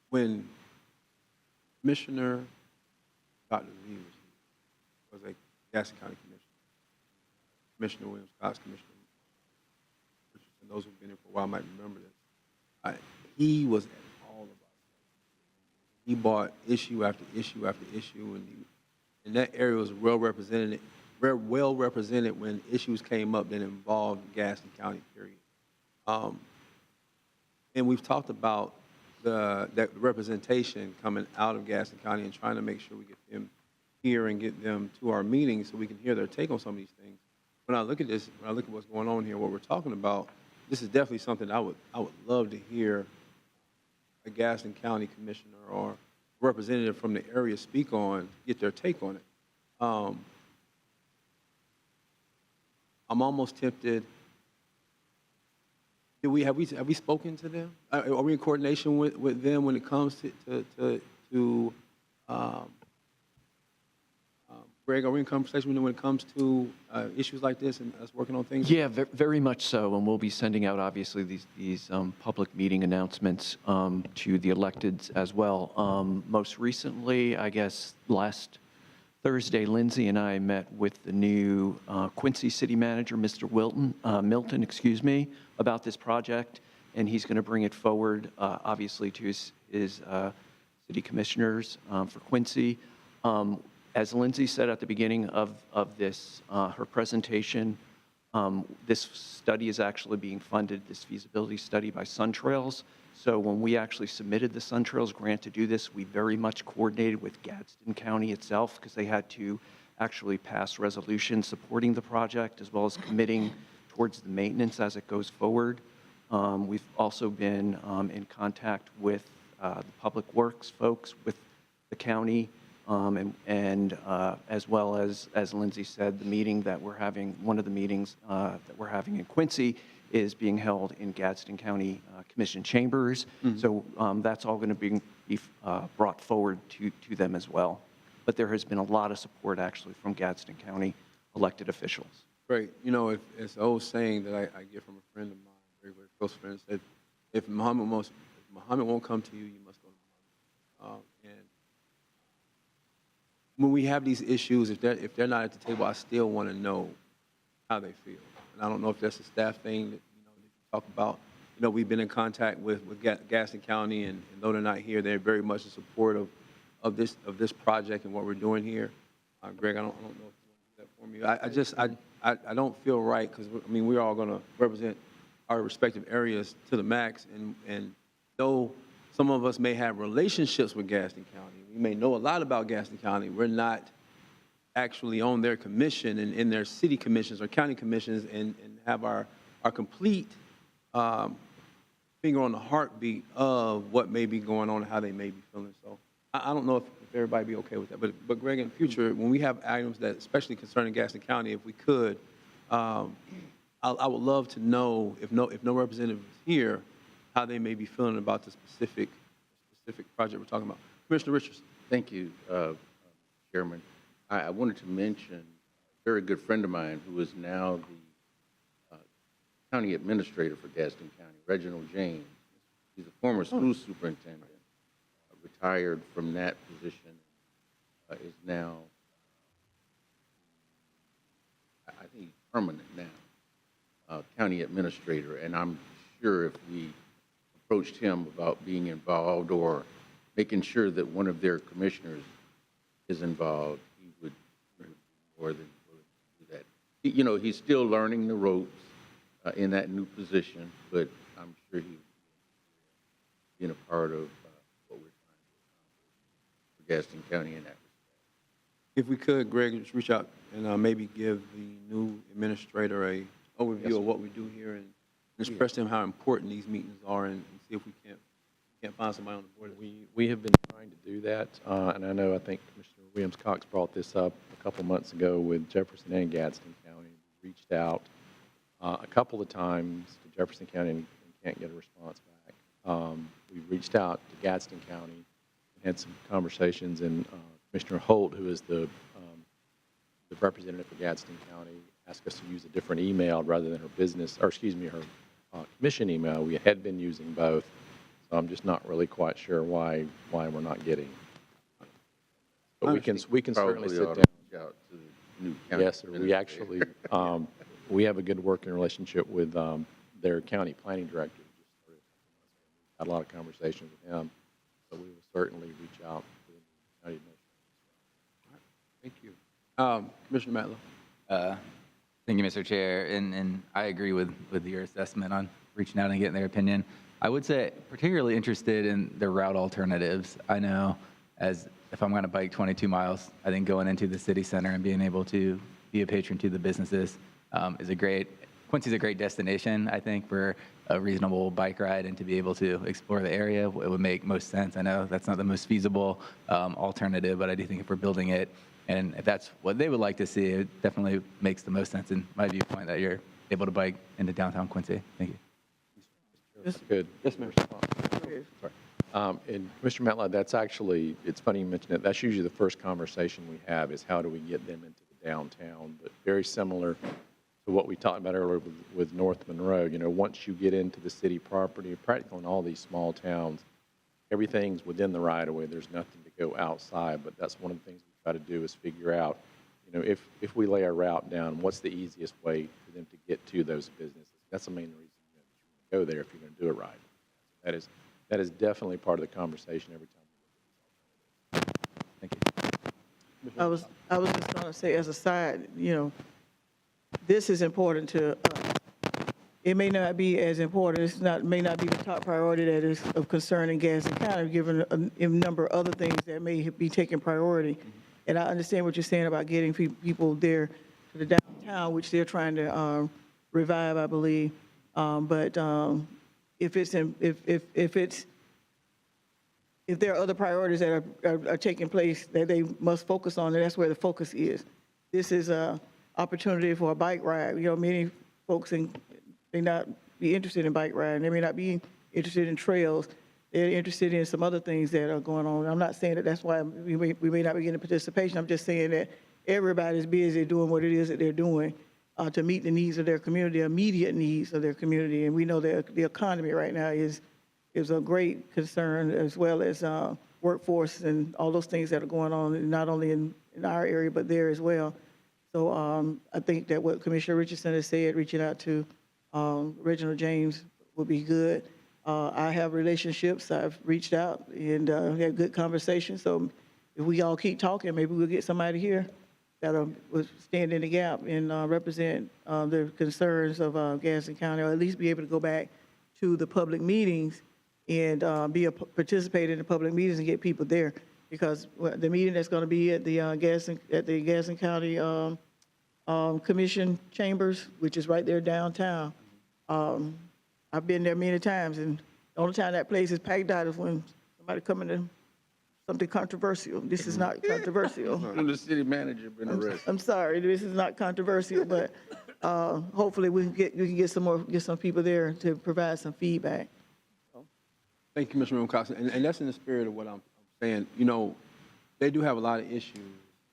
when Commissioner Dr. Lee was a Gaston County Commissioner, Commissioner Williams, Cox, Commissioner Richardson, those who've been here for a while might remember this. He was at all of us. He bought issue after issue after issue, and that area was well represented when issues came up that involved Gaston County, period. And we've talked about that representation coming out of Gaston County and trying to make sure we get them here and get them to our meetings so we can hear their take on some of these things. When I look at this, when I look at what's going on here, what we're talking about, this is definitely something I would love to hear a Gaston County commissioner or representative from the area speak on, get their take on it. I'm almost tempted. Have we spoken to them? Are we in coordination with them when it comes to Greg, are we in conversation with them when it comes to issues like this and us working on things? Yeah, very much so, and we'll be sending out, obviously, these public meeting announcements to the electeds as well. Most recently, I guess, last Thursday, Lindsay and I met with the new Quincy City Manager, Mr. Milton, about this project, and he's going to bring it forward, obviously, to his city commissioners for Quincy. As Lindsay said at the beginning of this, her presentation, this study is actually being funded, this feasibility study, by SunTrails. So when we actually submitted the SunTrails grant to do this, we very much coordinated with Gadsden County itself because they had to actually pass resolutions supporting the project as well as committing towards the maintenance as it goes forward. We've also been in contact with the Public Works folks, with the county, and as well as Lindsay said, the meeting that we're having, one of the meetings that we're having in Quincy is being held in Gadsden County Commission chambers. Mm-hmm. So that's all going to be brought forward to them as well. But there has been a lot of support actually from Gadsden County elected officials. Great. You know, it's an old saying that I get from a friend of mine, very, very close friend, said, if Muhammad won't come to you, you must go to Muhammad. And when we have these issues, if they're not at the table, I still want to know how they feel. And I don't know if that's a staff thing that that you talk about. You know, we've been in contact with Gaston County, and though they're not here, they're very much in support of this project and what we're doing here. Greg, I don't know if you want to do that for me. I don't feel right because we're all going to represent our respective areas to the max, and though some of us may have relationships with Gaston County, we may know a lot about Gaston County, we're not actually on their commission and in their city commissions or county commissions and have our complete finger on the heartbeat of what may be going on and how they may be feeling. So I don't know if everybody be okay with that. But Greg, in the future, when we have items that, especially concerning Gaston County, if we could, I would love to know, if no representative is here, how they may be feeling about the specific project we're talking about. Commissioner Richardson. Thank you, Chairman. I wanted to mention a very good friend of mine who is now the county administrator for Gaston County, Reginald James. He's a former school superintendent, retired from that position, is now, I think he's permanent now, county administrator. And I'm sure if we approached him about being involved or making sure that one of their commissioners is involved, he would be more than willing to do that. You know, he's still learning the ropes in that new position, but I'm sure he's being a part of what we're trying to accomplish for Gaston County in that respect. If we could, Greg, just reach out and maybe give the new administrator a overview of what we do here in express to them how important these meetings are and see if we can't find somebody on the board. We have been trying to do that, and I think Commissioner Williams-Cox brought this up a couple months ago with Jefferson and Gadsden County. We reached out a couple of times to Jefferson County and can't get a response back. We reached out to Gadsden County and had some conversations, and Commissioner Holt, who is the representative for Gadsden County, asked us to use a different email rather than her commission email. We had been using both, so I'm just not really quite sure why we're not getting. But we can certainly sit down. Reach out to the new county Yes, sir. We actually, we have a good working relationship with their county planning director. Had a lot of conversations with him, so we will certainly reach out to the county administrator. Thank you. Commissioner Matlow. Thank you, Mr. Chair, and I agree with your assessment on reaching out and getting their opinion. I would say particularly interested in the route alternatives. I know as if I'm going to bike 22 miles, I think going into the city center and being able to be a patron to the businesses Quincy's a great destination, I think, for a reasonable bike ride and to be able to explore the area. It would make most sense. I know that's not the most feasible alternative, but I do think if we're building it, and if that's what they would like to see, it definitely makes the most sense in my viewpoint that you're able to bike into downtown Quincy. Thank you. That's good. Yes, ma'am. Sorry. And Mr. Matlow, that's actually, it's funny you mentioned it. That's usually the first conversation we have is how do we get them into the downtown, but very similar to what we talked about earlier with North Monroe. You know, once you get into the city property, practically in all these small towns, everything's within the right of way. There's nothing to go outside, but that's one of the things we try to do is figure out, you know, if we lay our route down, what's the easiest way for them to get to those businesses? That's the main reason you go there if you're going to do it right. That is definitely part of the conversation every time. Thank you. I was just going to say, as a side, you know, this is important to us. It may not be as important. May not be the top priority that is of concern in Gadsden County, given a number of other things that may be taking priority. And I understand what you're saying about getting people there to the downtown, which they're trying to revive, I believe. But if there are other priorities that are taking place that they must focus on, and that's where the focus is. This is a opportunity for a bike ride. You know, many folks may not be interested in bike riding. They may not be interested in trails. They're interested in some other things that are going on. I'm not saying that that's why we may not be getting participation. I'm just saying that everybody's busy doing what it is that they're doing to meet the needs of their community, immediate needs of their community. And we know that the economy right now is a great concern, as well as workforce and all those things that are going on, not only in our area, but there as well. So I think that what Commissioner Richardson has said, reaching out to Reginald James would be good. I have relationships. I've reached out and had good conversations. So if we all keep talking, maybe we'll get somebody here that will stand in the gap and represent the concerns of Gadsden County, or at least be able to go back to the public meetings and participate in the public meetings and get people there. Because the meeting that's going to be at the Gadsden County Commission Chambers, which is right there downtown, I've been there many times, and the only time that place is packed out is when somebody coming to something controversial. This is not controversial. The city manager been arrested. I'm sorry, this is not controversial, but hopefully we can get some people there to provide some feedback. Thank you, Mr. Cox. And that's in the spirit of what I'm saying. You know, they do have a lot of issues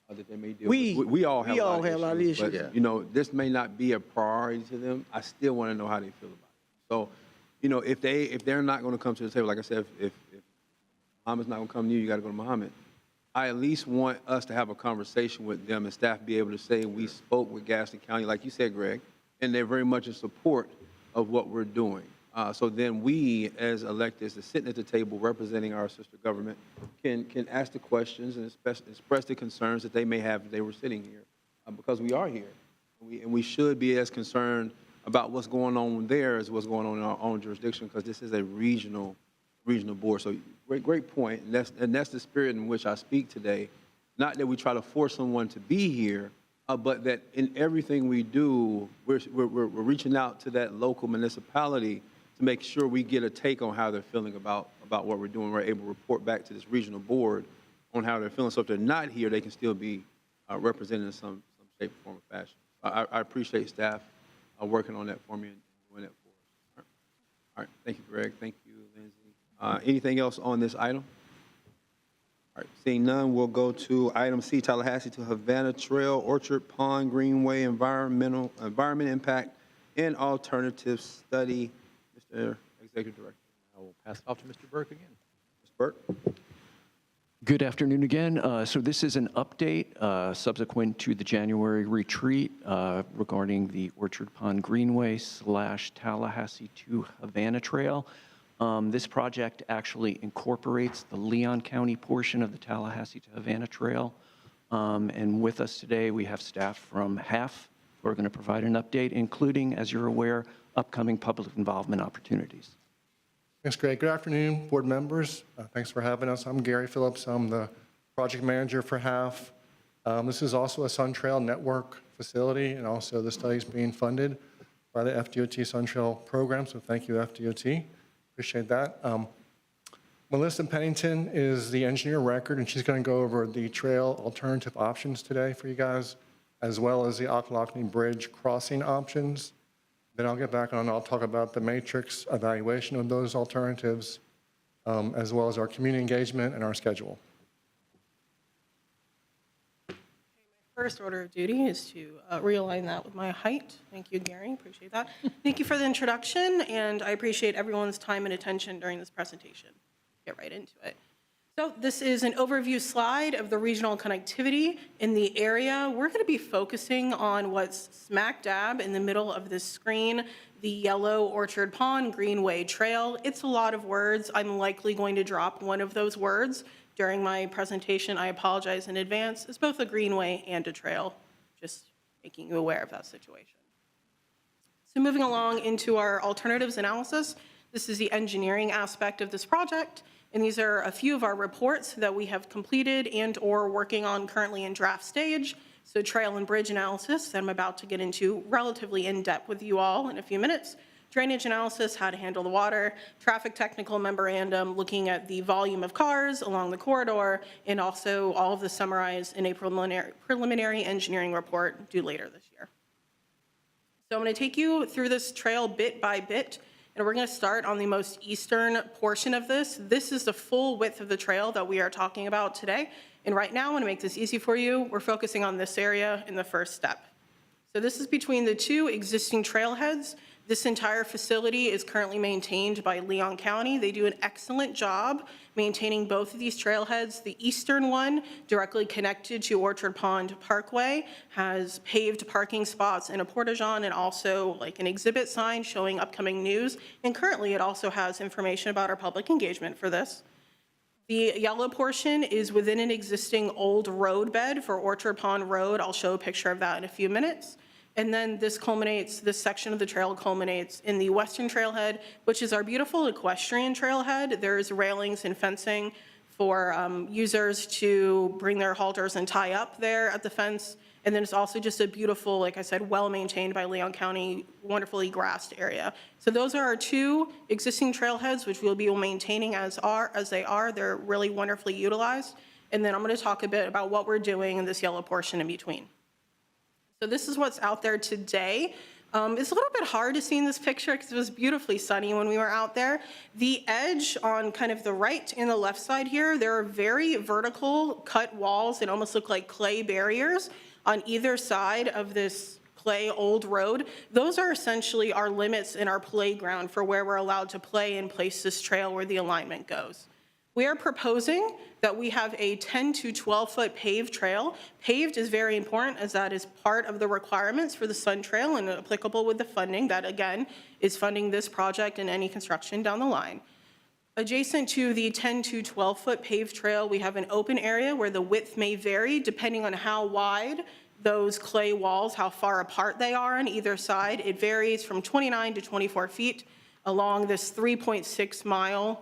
that they may deal with. We all have a lot of issues. But, you know, this may not be a priority to them. I still want to know how they feel about it. So, you know, if they're not going to come to the table, like I said, if Muhammad's not going to come to you, you got to go to Muhammad. I at least want us to have a conversation with them and staff be able to say we spoke with Gadsden County, like you said, Greg, and they're very much in support of what we're doing. So then we, as electeds, are sitting at the table representing our sister government, can ask the questions and express the concerns that they may have if they were sitting here, because we are here. And we should be as concerned about what's going on there as what's going on in our own jurisdiction, because this is a regional board. So great point. And that's the spirit in which I speak today. Not that we try to force someone to be here, but that in everything we do, we're reaching out to that local municipality to make sure we get a take on how they're feeling about what we're doing. We're able to report back to this regional board on how they're feeling. So if they're not here, they can still be represented in some shape, form, or fashion. I appreciate staff working on that for me and doing that for us. All right. Thank you, Greg. Thank you, Lindsay. Anything else on this item? All right, seeing none, we'll go to item C, Tallahassee to Havana Trail, Orchard Pond Greenway Environment Impact and Alternative Study. Mr. Executive Director. I will pass it off to Mr. Burke again. Mr. Burke. Good afternoon again. So this is an update subsequent to the January retreat regarding the Orchard Pond Greenway / Tallahassee to Havana Trail. This project actually incorporates the Leon County portion of the Tallahassee to Havana Trail. And with us today, we have staff from HAF who are going to provide an update, including, as you're aware, upcoming public involvement opportunities. Thanks, Greg. Good afternoon, board members. Thanks for having us. I'm Gary Phillips. I'm the project manager for HAF. This is also a Sun Trail Network facility, and also the study is being funded by the FDOT Sun Trail program, so thank you, FDOT. Appreciate that. Melissa Pennington is the engineer record, and she's going to go over the trail alternative options today for you guys, as well as the Ocklawackney Bridge crossing options. Then I'll get back on and I'll talk about the matrix evaluation of those alternatives, as well as our community engagement and our schedule. First order of duty is to realign that with my height. Thank you, Gary. Appreciate that. Thank you for the introduction, and I appreciate everyone's time and attention during this presentation. Get right into it. So this is an overview slide of the regional connectivity in the area. We're going to be focusing on what's smack dab in the middle of this screen, the yellow Orchard Pond Greenway Trail. It's a lot of words. I'm likely going to drop one of those words during my presentation. I apologize in advance. It's both a greenway and a trail, just making you aware of that situation. So moving along into our alternatives analysis, this is the engineering aspect of this project. And these are a few of our reports that we have completed and or working on currently in draft stage. So trail and bridge analysis that I'm about to get into relatively in depth with you all in a few minutes. Drainage analysis, how to handle the water, traffic technical memorandum, looking at the volume of cars along the corridor, and also all of the summarized in a preliminary engineering report due later this year. So I'm going to take you through this trail bit by bit. And we're going to start on the most eastern portion of this. This is the full width of the trail that we are talking about today. And right now, I want to make this easy for you. We're focusing on this area in the first step. So this is between the two existing trailheads. This entire facility is currently maintained by Leon County. They do an excellent job maintaining both of these trailheads. The eastern one, directly connected to Orchard Pond Parkway, has paved parking spots and a porta-john and also like an exhibit sign showing upcoming news. And currently it also has information about our public engagement for this. The yellow portion is within an existing old road bed for Orchard Pond Road. I'll show a picture of that in a few minutes. And then this section of the trail culminates in the western trailhead, which is our beautiful equestrian trailhead. There's railings and fencing for users to bring their halters and tie up there at the fence. And then it's also just a beautiful, like I said, well-maintained by Leon County, wonderfully grassed area. So those are our two existing trailheads, which we'll be maintaining as they are. They're really wonderfully utilized. And then I'm going to talk a bit about what we're doing in this yellow portion in between. So this is what's out there today. It's a little bit hard to see in this picture because it was beautifully sunny when we were out there. The edge on kind of the right and the left side here, there are very vertical cut walls that almost look like clay barriers on either side of this clay old road. Those are essentially our limits in our playground for where we're allowed to play and place this trail where the alignment goes. We are proposing that we have a 10 to 12 foot paved trail. Paved is very important as that is part of the requirements for the Sun Trail and applicable with the funding that, again, is funding this project and any construction down the line. Adjacent to the 10 to 12 foot paved trail, we have an open area where the width may vary depending on how wide those clay walls, how far apart they are on either side. It varies from 29 to 24 feet along this 3.6 mile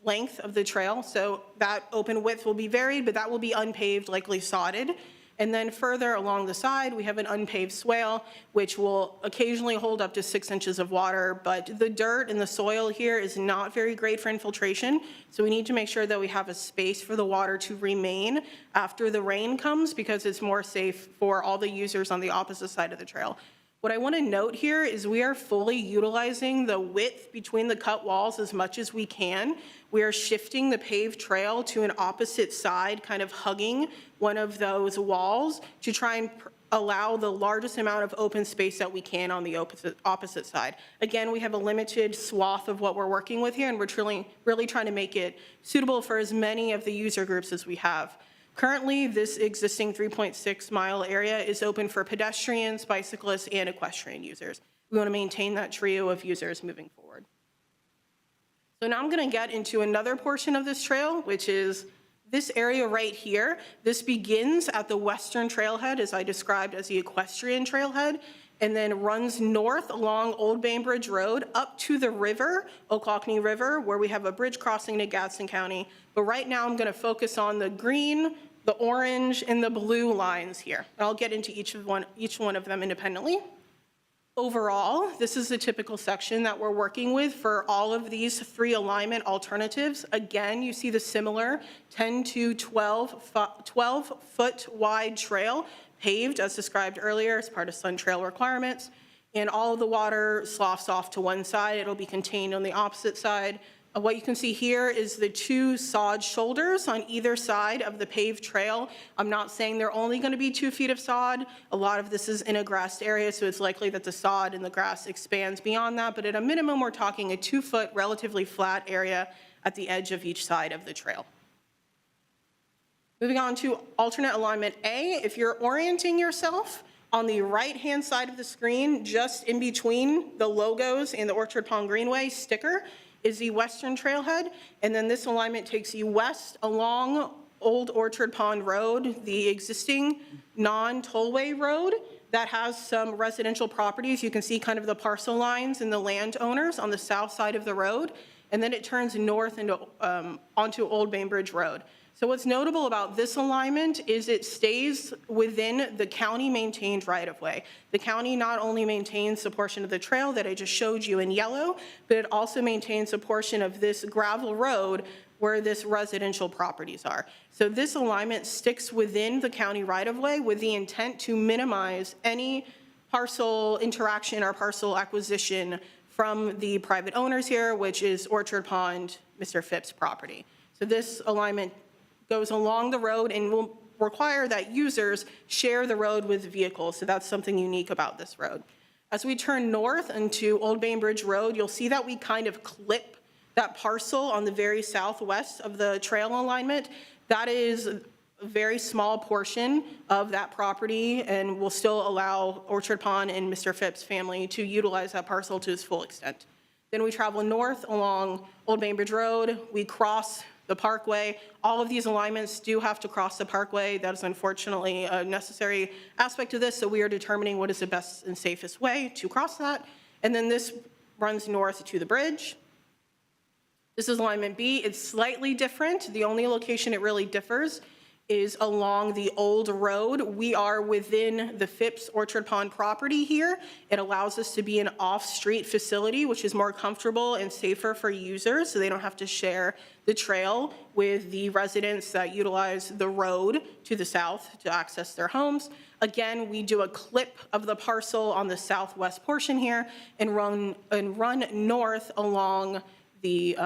length of the trail. So that open width will be varied, but that will be unpaved, likely sodded. And then further along the side, we have an unpaved swale, which will occasionally hold up to 6 inches of water, but the dirt and the soil here is not very great for infiltration, so we need to make sure that we have a space for the water to remain after the rain comes, because it's more safe for all the users on the opposite side of the trail. What I want to note here is we are fully utilizing the width between the cut walls as much as we can. We are shifting the paved trail to an opposite side, kind of hugging one of those walls to try and allow the largest amount of open space that we can on the opposite side. Again, we have a limited swath of what we're working with here, and we're really trying to make it suitable for as many of the user groups as we have. Currently, this existing 3.6-mile area is open for pedestrians, bicyclists, and equestrian users. We want to maintain that trio of users moving forward. So now I'm going to get into another portion of this trail, which is this area right here. This begins at the western trailhead, as I described as the equestrian trailhead, and then runs north along Old Bainbridge Road up to the river, Occoquan River, where we have a bridge crossing to Gadsden County. But right now I'm going to focus on the green, the orange, and the blue lines here. And I'll get into each one of them independently. Overall, this is the typical section that we're working with for all of these 3 alignment alternatives. Again, you see the similar 10 to 12-foot wide trail paved, as described earlier, as part of Sun Trail requirements. And all of the water sloughs off to one side. It'll be contained on the opposite side. What you can see here is the 2 sod shoulders on either side of the paved trail. I'm not saying they're only going to be 2 feet of sod. A lot of this is in a grassed area, so it's likely that the sod and the grass expands beyond that. But at a minimum, we're talking a 2-foot, relatively flat area at the edge of each side of the trail. Moving on to alternate alignment A, if you're orienting yourself on the right-hand side of the screen, just in between the logos and the Orchard Pond Greenway sticker, is the western trailhead, and then this alignment takes you west along Old Orchard Pond Road, the existing non-tollway road that has some residential properties. You can see kind of the parcel lines and the landowners on the south side of the road, and then it turns north into, onto Old Bainbridge Road. So what's notable about this alignment is it stays within the county-maintained right-of-way. The county not only maintains the portion of the trail that I just showed you in yellow, but it also maintains a portion of this gravel road where this residential properties are. So this alignment sticks within the county right-of-way with the intent to minimize any parcel interaction or parcel acquisition from the private owners here, which is Orchard Pond, Mr. Phipps' property. So this alignment goes along the road and will require that users share the road with vehicles. So that's something unique about this road. As we turn north into Old Bainbridge Road, you'll see that we kind of clip that parcel on the very southwest of the trail alignment. That is a very small portion of that property and will still allow Orchard Pond and Mr. Phipps' family to utilize that parcel to its full extent. Then we travel north along Old Bainbridge Road. We cross the parkway. All of these alignments do have to cross the parkway. That is unfortunately a necessary aspect of this, so we are determining what is the best and safest way to cross that. And then this runs north to the bridge. This is alignment B. It's slightly different. The only location it really differs is along the old road. We are within the Phipps Orchard Pond property here. It allows us to be an off-street facility, which is more comfortable and safer for users, so they don't have to share the trail with the residents that utilize the road to the south to access their homes. Again, we do a clip of the parcel on the southwest portion here and run north along the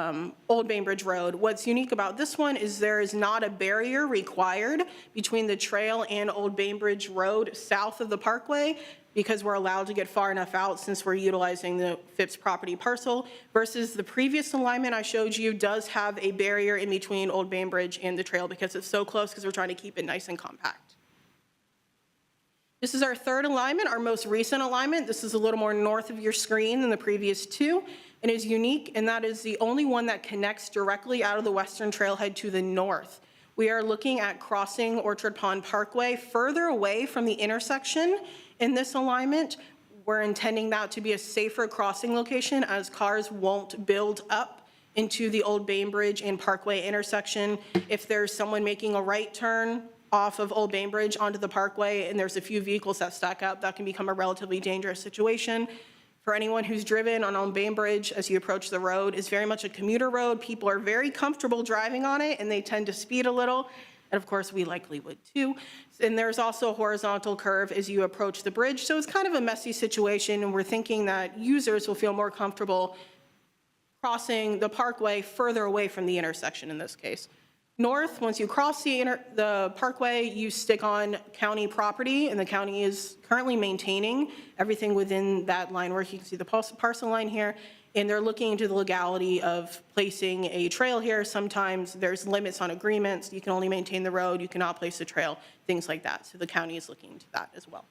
Old Bainbridge Road. What's unique about this one is there is not a barrier required between the trail and Old Bainbridge Road south of the parkway, because we're allowed to get far enough out since we're utilizing the Phipps property parcel, versus the previous alignment I showed you does have a barrier in between Old Bainbridge and the trail because it's so close, because we're trying to keep it nice and compact. This is our third alignment, our most recent alignment. This is a little more north of your screen than the previous two, and is unique, and that is the only one that connects directly out of the western trailhead to the north. We are looking at crossing Orchard Pond Parkway further away from the intersection in this alignment. We're intending that to be a safer crossing location, as cars won't build up into the Old Bainbridge and Parkway intersection. If there's someone making a right turn off of Old Bainbridge onto the Parkway, and there's a few vehicles that stack up, that can become a relatively dangerous situation. For anyone who's driven on Old Bainbridge as you approach the road, it's very much a commuter road. People are very comfortable driving on it, and they tend to speed a little. And of course, we likely would too. And there's also a horizontal curve as you approach the bridge. So it's kind of a messy situation, and we're thinking that users will feel more comfortable crossing the Parkway further away from the intersection in this case. North, once you cross the Parkway, you stick on county property, and the county is currently maintaining everything within that line work. You can see the parcel line here, and they're looking into the legality of placing a trail here. Sometimes there's limits on agreements. You can only maintain the road, you cannot place a trail, things like that. So the county is looking into that as well.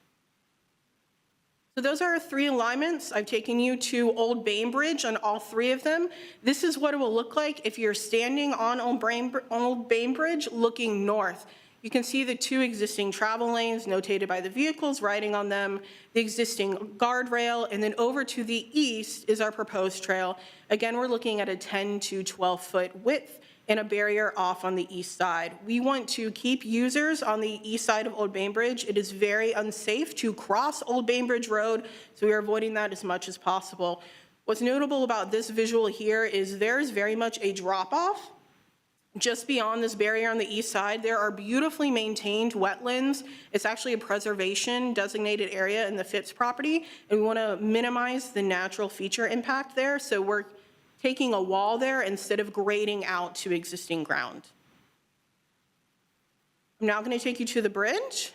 So those are our 3 alignments. I've taken you to Old Bainbridge on all 3 of them. This is what it will look like if you're standing on Old Bainbridge looking north. You can see the 2 existing travel lanes notated by the vehicles riding on them, the existing guardrail, and then over to the east is our proposed trail. Again, we're looking at a 10 to 12-foot width and a barrier off on the east side. We want to keep users on the east side of Old Bainbridge. It is very unsafe to cross Old Bainbridge Road, so we are avoiding that as much as possible. What's notable about this visual here is there's very much a drop-off. Just beyond this barrier on the east side, there are beautifully maintained wetlands. It's actually a preservation designated area in the Phipps property, and we want to minimize the natural feature impact there, so we're taking a wall there instead of grading out to existing ground. I'm now going to take you to the bridge,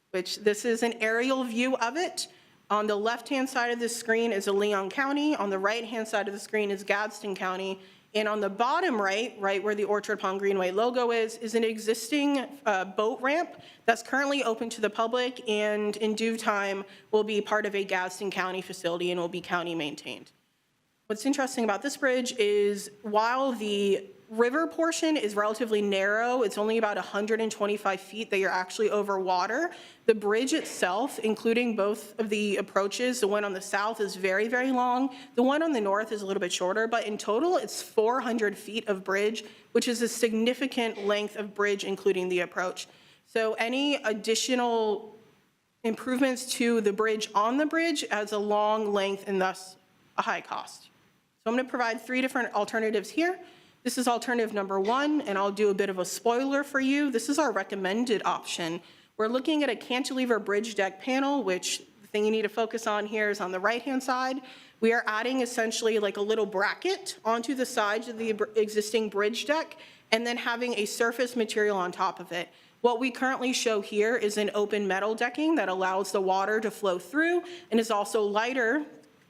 which this is an aerial view of it. On the left-hand side of the screen is Leon County. On the right-hand side of the screen is Gadsden County. And on the bottom right where the Orchard Pond Greenway logo is an existing boat ramp that's currently open to the public and in due time will be part of a Gadsden County facility and will be county maintained. What's interesting about this bridge is while the river portion is relatively narrow, it's only about 125 feet that you're actually over water. The bridge itself, including both of the approaches, the one on the south is very, very long. The one on the north is a little bit shorter, but in total it's 400 feet of bridge, which is a significant length of bridge, including the approach. So any additional improvements to the bridge on the bridge has a long length and thus a high cost. So I'm going to provide 3 different alternatives here. This is alternative number 1, and I'll do a bit of a spoiler for you. This is our recommended option. We're looking at a cantilever bridge deck panel, which the thing you need to focus on here is on the right-hand side. We are adding essentially like a little bracket onto the sides of the existing bridge deck, and then having a surface material on top of it. What we currently show here is an open metal decking that allows the water to flow through and is also lighter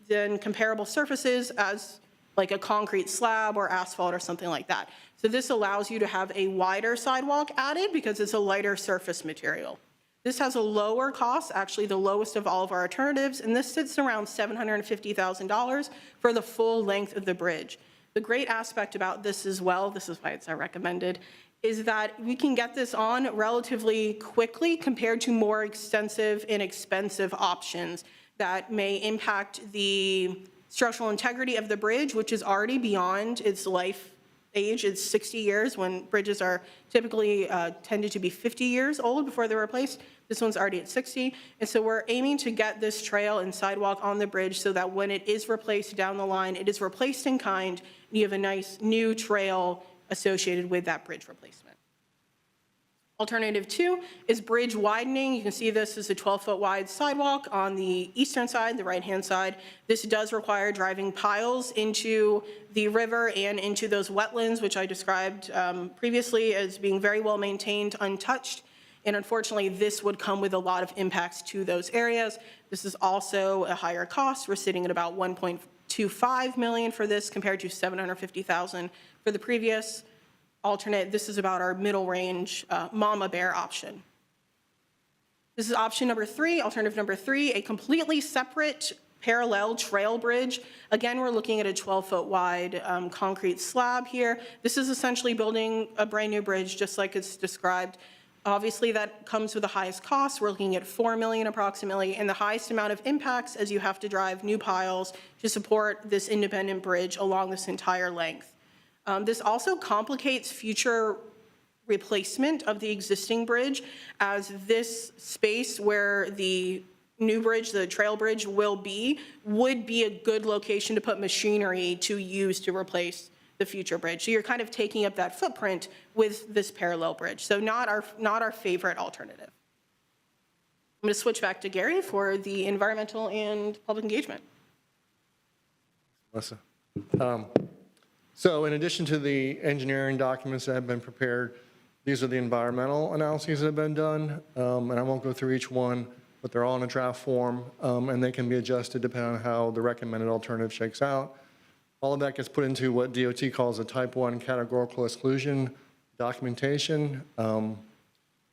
than comparable surfaces as like a concrete slab or asphalt or something like that. So this allows you to have a wider sidewalk added because it's a lighter surface material. This has a lower cost, actually the lowest of all of our alternatives, and this sits around $750,000 for the full length of the bridge. The great aspect about this as well, this is why it's our recommended, is that we can get this on relatively quickly compared to more extensive and expensive options that may impact the structural integrity of the bridge, which is already beyond its life age. It's 60 years when bridges are typically tended to be 50 years old before they're replaced. This one's already at 60. And so we're aiming to get this trail and sidewalk on the bridge so that when it is replaced down the line, it is replaced in kind, and you have a nice new trail associated with that bridge replacement. Alternative 2 is bridge widening. You can see this is a 12-foot wide sidewalk on the eastern side, the right-hand side. This does require driving piles into the river and into those wetlands, which I described previously as being very well maintained, untouched. And unfortunately, this would come with a lot of impacts to those areas. This is also a higher cost. We're sitting at about $1.25 million for this compared to $750,000 for the previous alternate. This is about our middle range Mama Bear option. This is option number 3, alternative number 3, a completely separate parallel trail bridge. Again, we're looking at a 12-foot wide concrete slab here. This is essentially building a brand new bridge just like it's described. Obviously, that comes with the highest cost. We're looking at $4 million approximately, and the highest amount of impacts as you have to drive new piles to support this independent bridge along this entire length. This also complicates future replacement of the existing bridge, as this space where the new bridge, the trail bridge will be, would be a good location to put machinery to use to replace the future bridge. So you're kind of taking up that footprint with this parallel bridge. So not our favorite alternative. I'm going to switch back to Gary for the environmental and public engagement. Melissa. So in addition to the engineering documents that have been prepared, these are the environmental analyses that have been done. And I won't go through each one, but they're all in a draft form, and they can be adjusted depending on how the recommended alternative shakes out. All of that gets put into what DOT calls a type 1 categorical exclusion documentation,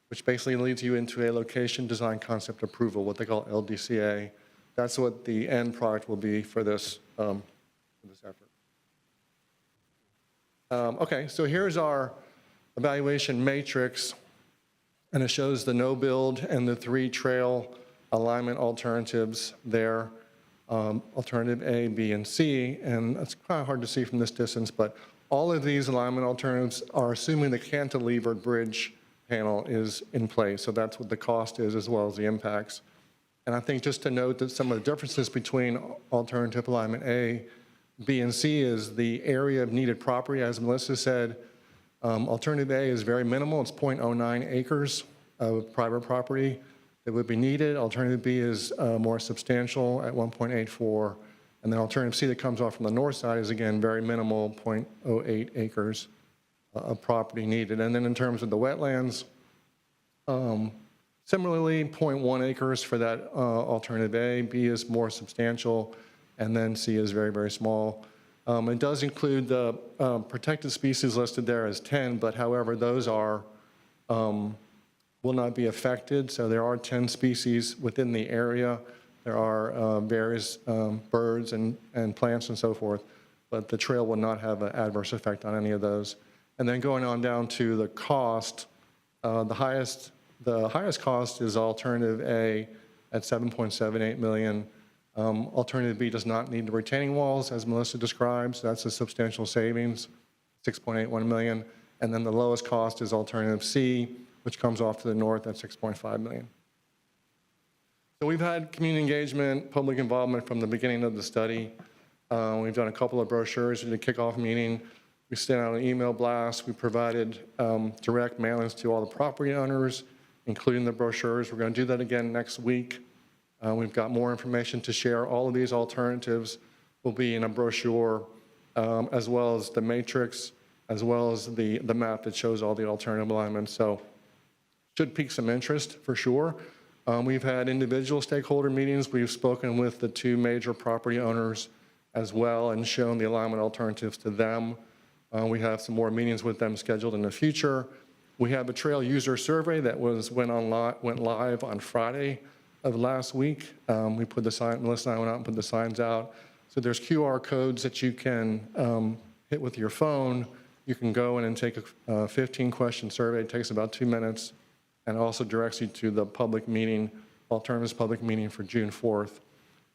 which basically leads you into a location design concept approval, what they call LDCA. That's what the end product will be for this effort. Okay, so here's our evaluation matrix, and it shows the no-build and the 3 trail alignment alternatives there, alternative A, B, and C, and it's kind of hard to see from this distance, but all of these alignment alternatives are assuming the cantilevered bridge panel is in place, so that's what the cost is as well as the impacts. And I think just to note that some of the differences between alternative alignment A, B, and C is the area of needed property. As Melissa said, alternative A is very minimal. It's 0.09 acres of private property that would be needed. Alternative B is more substantial at 1.84. And then alternative C that comes off from the north side is, again, very minimal, 0.08 acres of property needed. And then in terms of the wetlands, similarly, 0.1 acres for that alternative A. B is more substantial, and then C is very, very small. It does include the protected species listed there as 10, but however, those are will not be affected. So there are 10 species within the area. There are various birds and plants and so forth, but the trail will not have an adverse effect on any of those. And then going on down to the cost, the highest cost is alternative A at $7.78 million. Alternative B does not need the retaining walls, as Melissa describes. That's a substantial savings, $6.81 million. And then the lowest cost is alternative C, which comes off to the north at $6.5 million. So we've had community engagement, public involvement from the beginning of the study. We've done a couple of brochures in the kickoff meeting. We sent out an email blast. We provided direct mailings to all the property owners, including the brochures. We're going to do that again next week. We've got more information to share. All of these alternatives will be in a brochure, as well as the matrix, as well as the map that shows all the alternative alignments. So should pique some interest for sure. We've had individual stakeholder meetings. We've spoken with the 2 major property owners as well and shown the alignment alternatives to them. We have some more meetings with them scheduled in the future. We have a trail user survey that went live on Friday of last week. We put the sign, Melissa and I went out and put the signs out. So there's QR codes that you can hit with your phone. You can go in and take a 15-question survey. It takes about 2 minutes, and also directs you to the public meeting, alternatives public meeting for June 4th,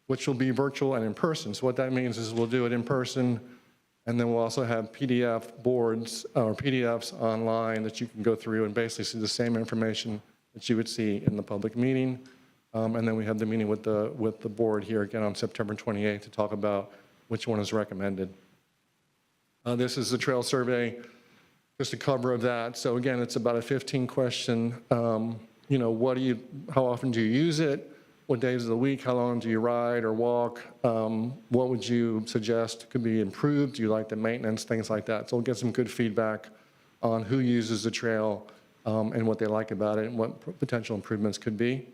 which will be virtual and in person. So what that means is we'll do it in person, and then we'll also have PDF boards or PDFs online that you can go through and basically see the same information that you would see in the public meeting. And then we have the meeting with the board here again on September 28th to talk about which one is recommended. This is the trail survey, just a cover of that. So again, it's about a 15-question, how often do you use it? What days of the week? How long do you ride or walk? What would you suggest could be improved? Do you like the maintenance? Things like that. So we'll get some good feedback on who uses the trail and what they like about it and what potential improvements could be.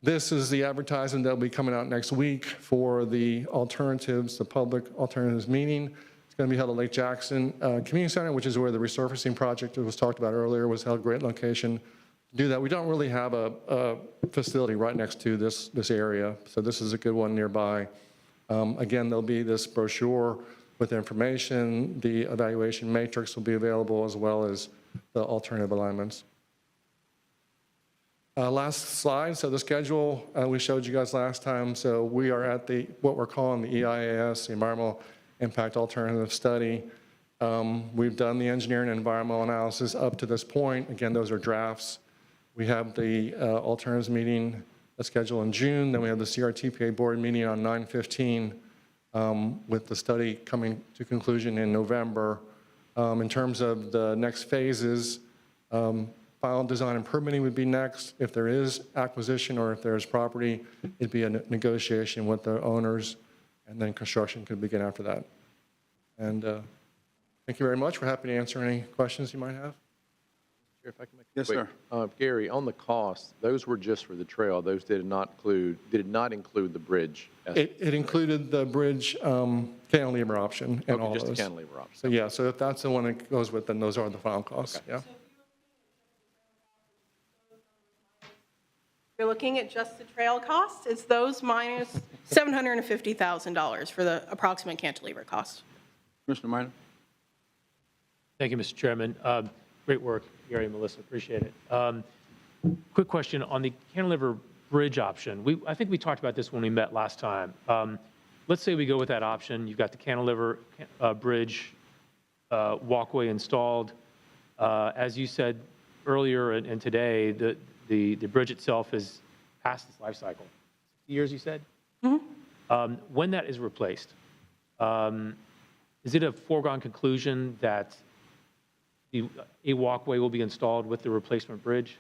This is the advertisement that will be coming out next week for the alternatives, the public alternatives meeting. It's going to be held at Lake Jackson Community Center, which is where the resurfacing project that was talked about earlier was held. Great location to do that. We don't really have a facility right next to this area, so this is a good one nearby. Again, there'll be this brochure with information. The evaluation matrix will be available, as well as the alternative alignments. Last slide, so the schedule we showed you guys last time. So we are at what we're calling the EIAS, the Environmental Impact Alternative Study. We've done the engineering and environmental analysis up to this point. Again, those are drafts. We have the alternatives meeting scheduled in June. Then we have the CRTPA board meeting on 9/15 with the study coming to conclusion in November. In terms of the next phases, final design and permitting would be next. If there is acquisition or if there's property, it'd be a negotiation with the owners, and then construction could begin after that. And thank you very much. We're happy to answer any questions you might have. Chair, if I can make a Yes, quick- Gary, on the costs, those were just for the trail. Those did not include the bridge. It included the bridge cantilever option and Okay, all just the those. cantilever option. So yeah, so if that's the one that goes with, then those are the final costs, yeah. You're looking at just the trail cost, it's those minus $750,000 for the approximate cantilever cost. Commissioner Minor? Thank you, Mr. Chairman. Great work, Gary and Melissa, appreciate it. Quick question on the cantilever bridge option. I think we talked about this when we met last time. Let's say we go with that option. You've got the cantilever bridge walkway installed. As you said earlier and today, the bridge itself is past its life cycle. 60 years, you said? Mm-hmm. When that is replaced, is it a foregone conclusion that a walkway will be installed with the replacement bridge?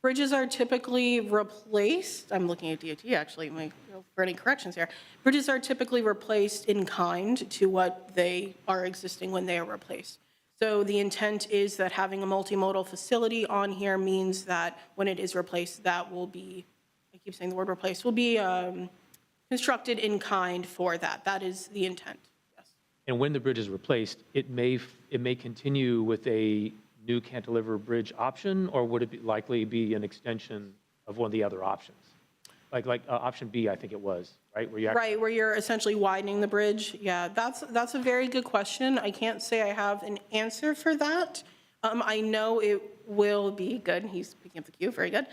Bridges are typically replaced, I'm looking at DOT actually, for any corrections here. Bridges are typically replaced in kind to what they are existing when they are replaced. So the intent is that having a multimodal facility on here means that when it is replaced, that will be, I keep saying the word replaced, will be constructed in kind for that. That is the intent, yes. And when the bridge is replaced, it may continue with a new cantilever bridge option, or would it likely be an extension of one of the other options? Like option B, I think it was, right? Where you're essentially widening the bridge. Yeah, that's a very good question. I can't say I have an answer for that. I know it will be good. He's picking up the cue. Very good.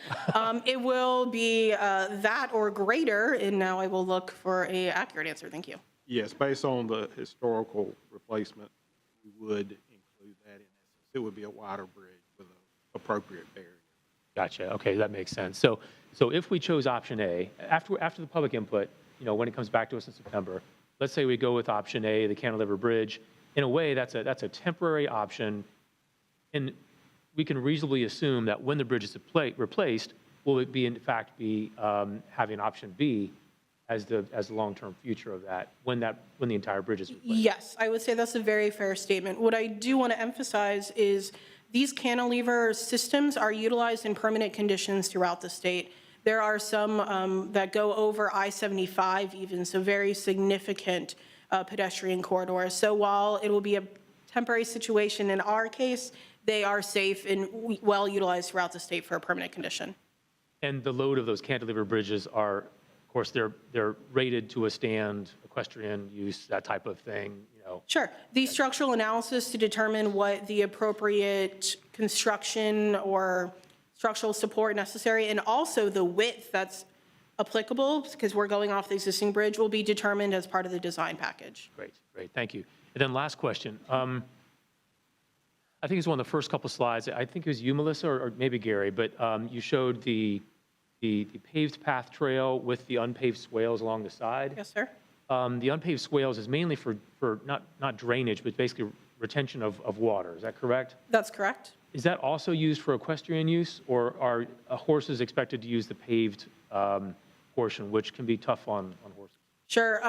It will be that or greater, and now I will look for an accurate answer. Thank you. Yes, based on the historical replacement, we would include that in essence. It would be a wider bridge with an appropriate barrier. Gotcha. Okay, that makes sense. So if we chose option A, after the public input, when it comes back to us in September, let's say we go with option A, the cantilever bridge. In a way, that's a temporary option, and we can reasonably assume that when the bridge is replaced, will it be in fact having option B as the long-term future of that when the entire bridge is replaced? Yes, I would say that's a very fair statement. What I do want to emphasize is these cantilever systems are utilized in permanent conditions throughout the state. There are some that go over I-75 even, so very significant pedestrian corridors. So while it will be a temporary situation in our case, they are safe and well utilized throughout the state for a permanent condition. And the load of those cantilever bridges are, of course, they're rated to withstand equestrian use, that type of thing, Sure. The structural analysis to determine what the appropriate construction or structural support necessary, and also the width that's applicable, because we're going off the existing bridge, will be determined as part of the design package. Great, thank you. And then last question. I think it's one of the first couple slides. I think it was you, Melissa, or maybe Gary, but you showed the paved path trail with the unpaved swales along the side. Yes, sir. The unpaved swales is mainly for not drainage, but basically retention of water. Is that correct? That's correct. Is that also used for equestrian use, or are horses expected to use the paved portion, which can be tough on horses? Sure.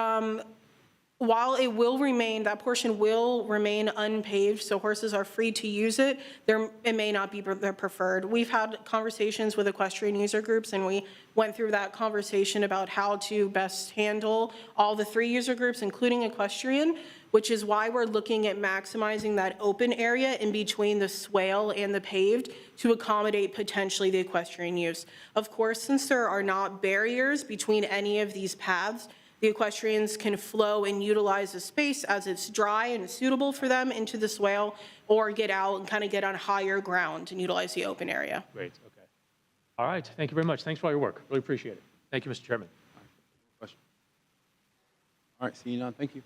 While it will remain, that portion will remain unpaved, so horses are free to use it, it may not be their preferred. We've had conversations with equestrian user groups, and we went through that conversation about how to best handle all the 3 user groups, including equestrian, which is why we're looking at maximizing that open area in between the swale and the paved to accommodate potentially the equestrian use. Of course, since there are not barriers between any of these paths, the equestrians can flow and utilize the space as it's dry and suitable for them into the swale, or get out and kind of get on higher ground and utilize the open area. Great, okay. All right, thank you very much. Thanks for all your work. Really appreciate it. Thank you, Mr. Chairman. Question. All right, seeing none, thank you.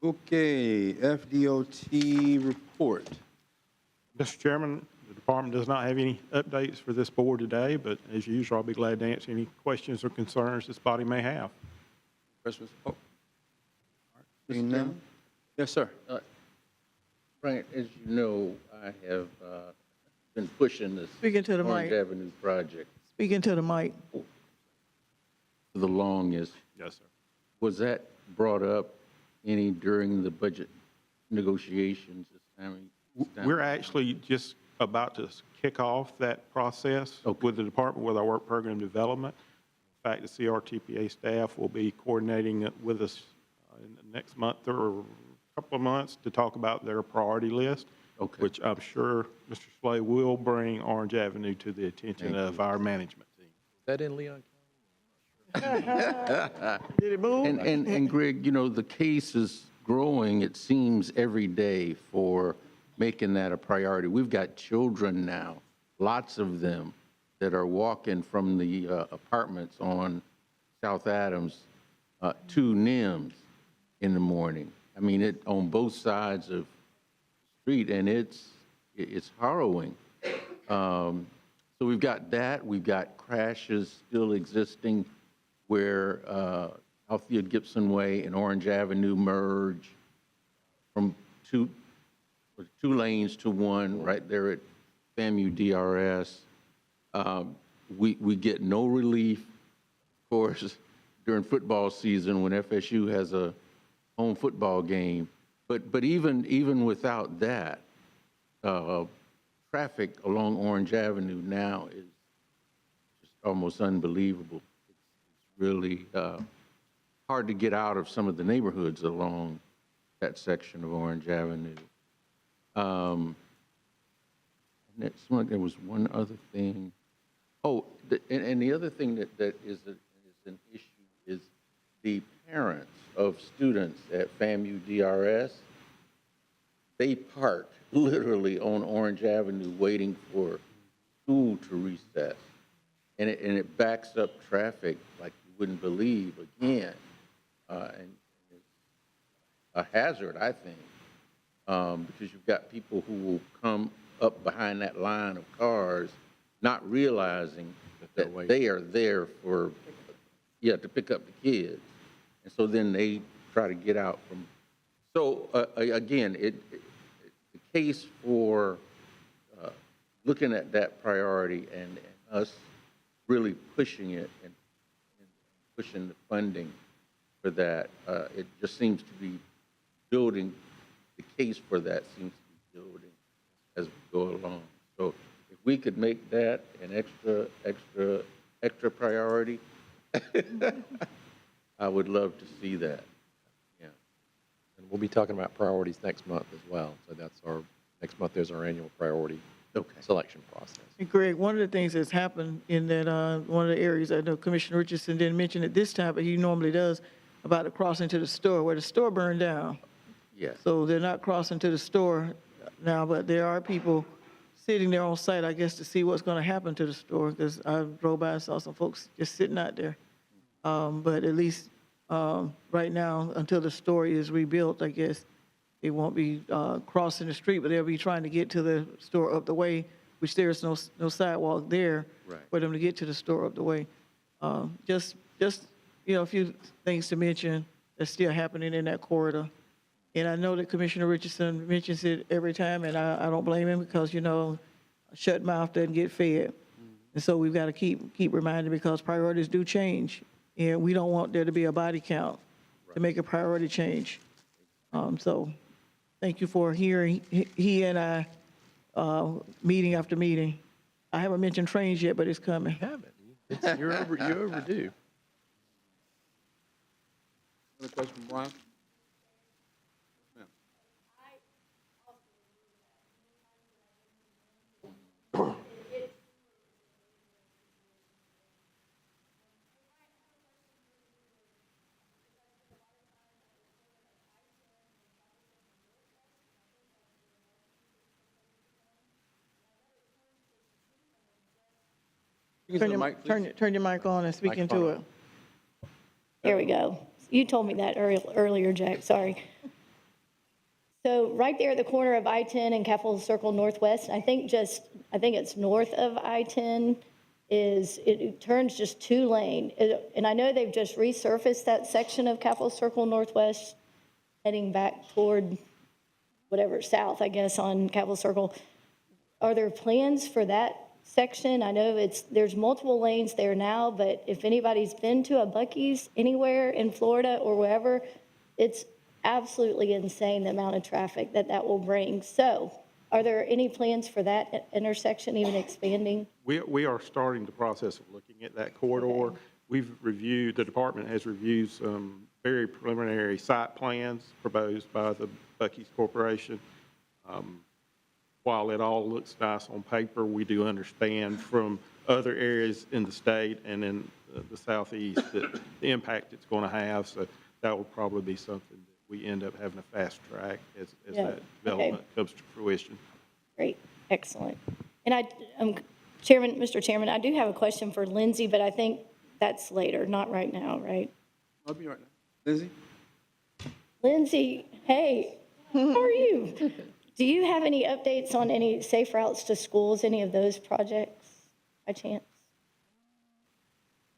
Okay, FDOT report. Mr. Chairman, the department does not have any updates for this board today, but as usual, I'll be glad to answer any questions or concerns this body may have. Questions? Oh. All right. Seeing none? Yes, sir. Brian, as you know, I have been pushing this Speaking to the Orange mic. Avenue project Speaking to the mic. for the longest. Yes, sir. Was that brought up any during the budget negotiations this time? We're actually just about to kick off that process with the department, with our work program development. In fact, the CRTPA staff will be coordinating it with us in the next month or a couple of months to talk about their priority list, which I'm sure Mr. Slay will bring Orange Avenue to the attention of our management team. Is that in Leon Did it move? And Greg, you know, the case is growing, it seems, every day for making that a priority. We've got children now, lots of them, that are walking from the apartments on South Adams to NIMS in the morning. I mean, it on both sides of the street, and it's harrowing. So we've got that. We've got crashes still existing where Althea Gibson Way and Orange Avenue merge from two lanes to one right there at FAMU DRS. We get no relief, of course, during football season when FSU has a home football game. But even without that, traffic along Orange Avenue now is just almost unbelievable. It's really hard to get out of some of the neighborhoods along that section of Orange Avenue. And there was one other thing. Oh, and the other thing that is an issue is the parents of students at FAMU DRS. They park literally on Orange Avenue waiting for school to recess. And it backs up traffic like you wouldn't believe again. And it's a hazard, I think, because you've got people who will come up behind that line of cars not realizing that they are there for, to pick up the kids. And so then they try to get out from. So again, the case for looking at that priority and us really pushing it and pushing the funding for that, it just seems to be building. The case for that seems to be building as we go along. So if we could make that an extra priority, I would love to see that. Yeah. And we'll be talking about priorities next month as well. So that's next month is our annual priority selection process. And Greg, one of the things that's happened in that, one of the areas, I know Commissioner Richardson didn't mention it this time, but he normally does, about the crossing to the store, where the store burned down. Yes. So they're not crossing to the store now, but there are people sitting there on site, I guess, to see what's going to happen to the store, because I drove by and saw some folks just sitting out there. But at least right now, until the store is rebuilt, I guess, they won't be crossing the street, but they'll be trying to get to the store up the way, which there's no sidewalk there for them to get to the store up the way. Just a few things to mention that's still happening in that corridor. And I know that Commissioner Richardson mentions it every time, and I don't blame him because, a shut mouth doesn't get fed. And so we've got to keep reminding, because priorities do change, and we don't want there to be a body count to make a priority change. So thank you for hearing he and I meeting after meeting. I haven't mentioned trains yet, but it's coming. You haven't. You're overdue. Another question from Brian? Turn your mic on and speak into it. There we go. You told me that earlier, Jack, sorry. So right there at the corner of I-10 and Capitol Circle Northwest, I think it's north of I-10, it turns just 2-lane. And I know they've just resurfaced that section of Capitol Circle Northwest, heading back toward whatever, south, I guess, on Capitol Circle. Are there plans for that section? I know there's multiple lanes there now, but if anybody's been to a Buc-ee's anywhere in Florida or wherever, it's absolutely insane the amount of traffic that will bring. So are there any plans for that intersection, even expanding? We are starting the process of looking at that corridor. The department has reviewed some very preliminary site plans proposed by the Buc-ee's Corporation. While it all looks nice on paper, we do understand from other areas in the state and in the southeast that the impact it's going to have. So that will probably be something that we end up having a fast track as that development comes to fruition. Great, excellent. And Mr. Chairman, I do have a question for Lindsay, but I think that's later, not right now, right? I'll be right now. Lindsay? Lindsay, hey, how are you? Do you have any updates on any safe routes to schools, any of those projects by chance?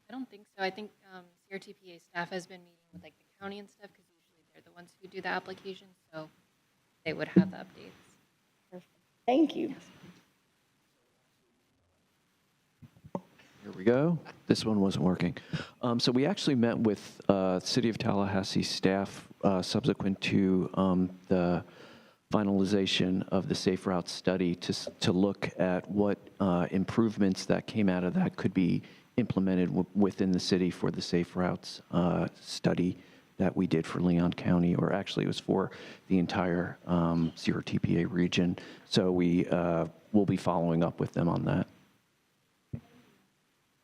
I don't think so. I think CRTPA staff has been meeting with like the county and stuff because usually they're the ones who do the application, so they would have the updates. Perfect. Thank you. Here we go. This one wasn't working. So we actually met with City of Tallahassee staff subsequent to the finalization of the Safe Routes study to look at what improvements that came out of that could be implemented within the city for the Safe Routes study that we did for Leon County, or actually it was for the entire CRTPA region. So we will be following up with them on that.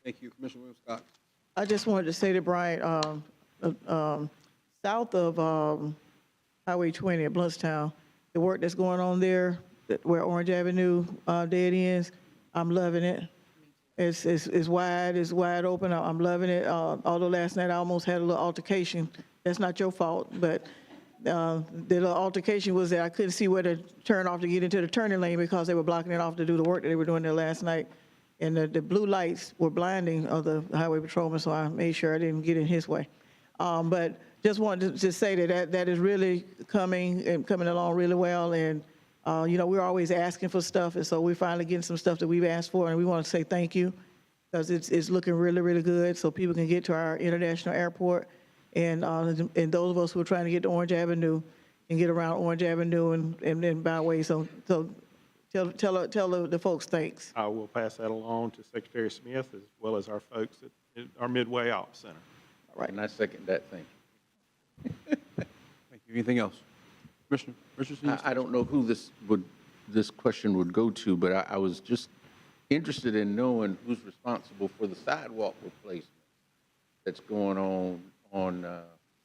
Thank you, Commissioner Williams-Scott. I just wanted to say to Brian, south of Highway 20 at Bluntstown, the work that's going on there, where Orange Avenue dead ends, I'm loving it. It's wide open. I'm loving it. Although last night I almost had a little altercation. That's not your fault, but the little altercation was that I couldn't see where to turn off to get into the turning lane because they were blocking it off to do the work that they were doing there last night. And the blue lights were blinding of the highway patrolman, so I made sure I didn't get in his way. But just wanted to say that is really coming along really well. And, we're always asking for stuff, and so we're finally getting some stuff that we've asked for, and we want to say thank you because it's looking really, really good so people can get to our international airport. And those of us who are trying to get to Orange Avenue and get around Orange Avenue and then byway. So tell the folks thanks. I will pass that along to Secretary Smith as well as our folks at our Midway Ops Center. All right. And I second that, thank you. Thank you. Anything else? Commissioner Richardson? I don't know who this question would go to, but I was just interested in knowing who's responsible for the sidewalk replacement that's going on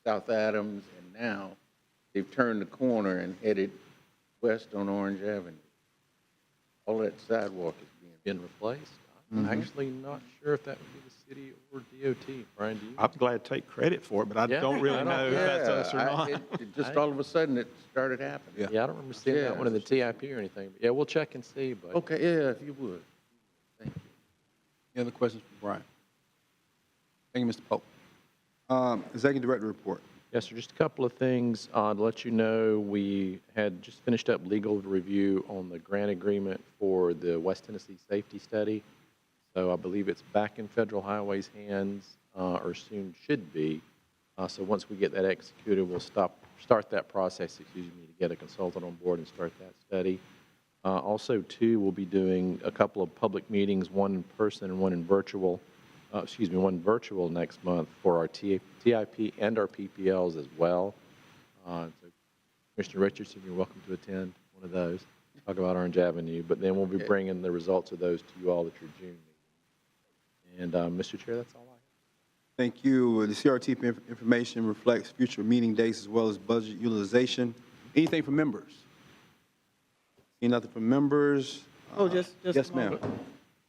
South Adams, and now they've turned the corner and headed west on Orange Avenue. All that sidewalk is Been replaced? I'm actually not sure if that would be the city or DOT. Brian, do you? I'm glad to take credit for it, but I don't really know if that's us or not. It just all of a sudden it started happening. Yeah, I don't remember seeing that one in the TIP or anything. But yeah, we'll check and see. But Okay, yeah, if you would. Thank you. Any other questions for Brian? Thank you, Mr. Pope. Executive Director report. yes, sir. Just a couple of things to let you know. We had just finished up legal review on the grant agreement for the West Tennessee Safety Study. So I believe it's back in Federal Highway's hands, or soon should be. So once we get that executed, we'll start that process, to get a consultant on board and start that study. Also, too, we'll be doing a couple of public meetings, one in person and one virtual next month for our TIP and our PPLs as well. So Commissioner Richardson, you're welcome to attend one of those. Talk about Orange Avenue, but then we'll be bringing the results of those to you all at your June meeting. And Mr. Chair, that's all I have. Thank you. The CRT information reflects future meeting dates as well as budget utilization. Anything from members? See nothing from members? Just yes, a ma'am. moment.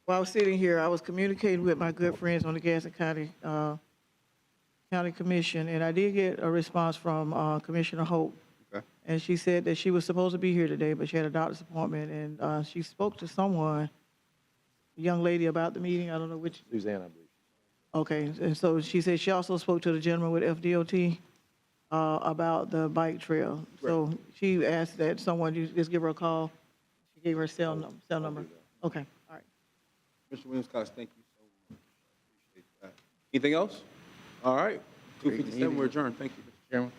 While I was sitting here, I was communicating with my good friends on the Gaston County Commission, and I did get a response from Commissioner Hope. Okay. and she said that she was supposed to be here today, but she had a doctor's appointment, and she spoke to someone, a young lady, about the meeting. I don't know which. Suzanne, I believe. Okay, and so she said she also spoke to the gentleman with FDOT about the bike trail. So she asked that someone, you just give her a call. She gave her cell number. Okay, all right. Mr. Williams-Cox, thank you so much. Appreciate that. Anything else? All right. 2:57, we're adjourned. Thank you. Chairman?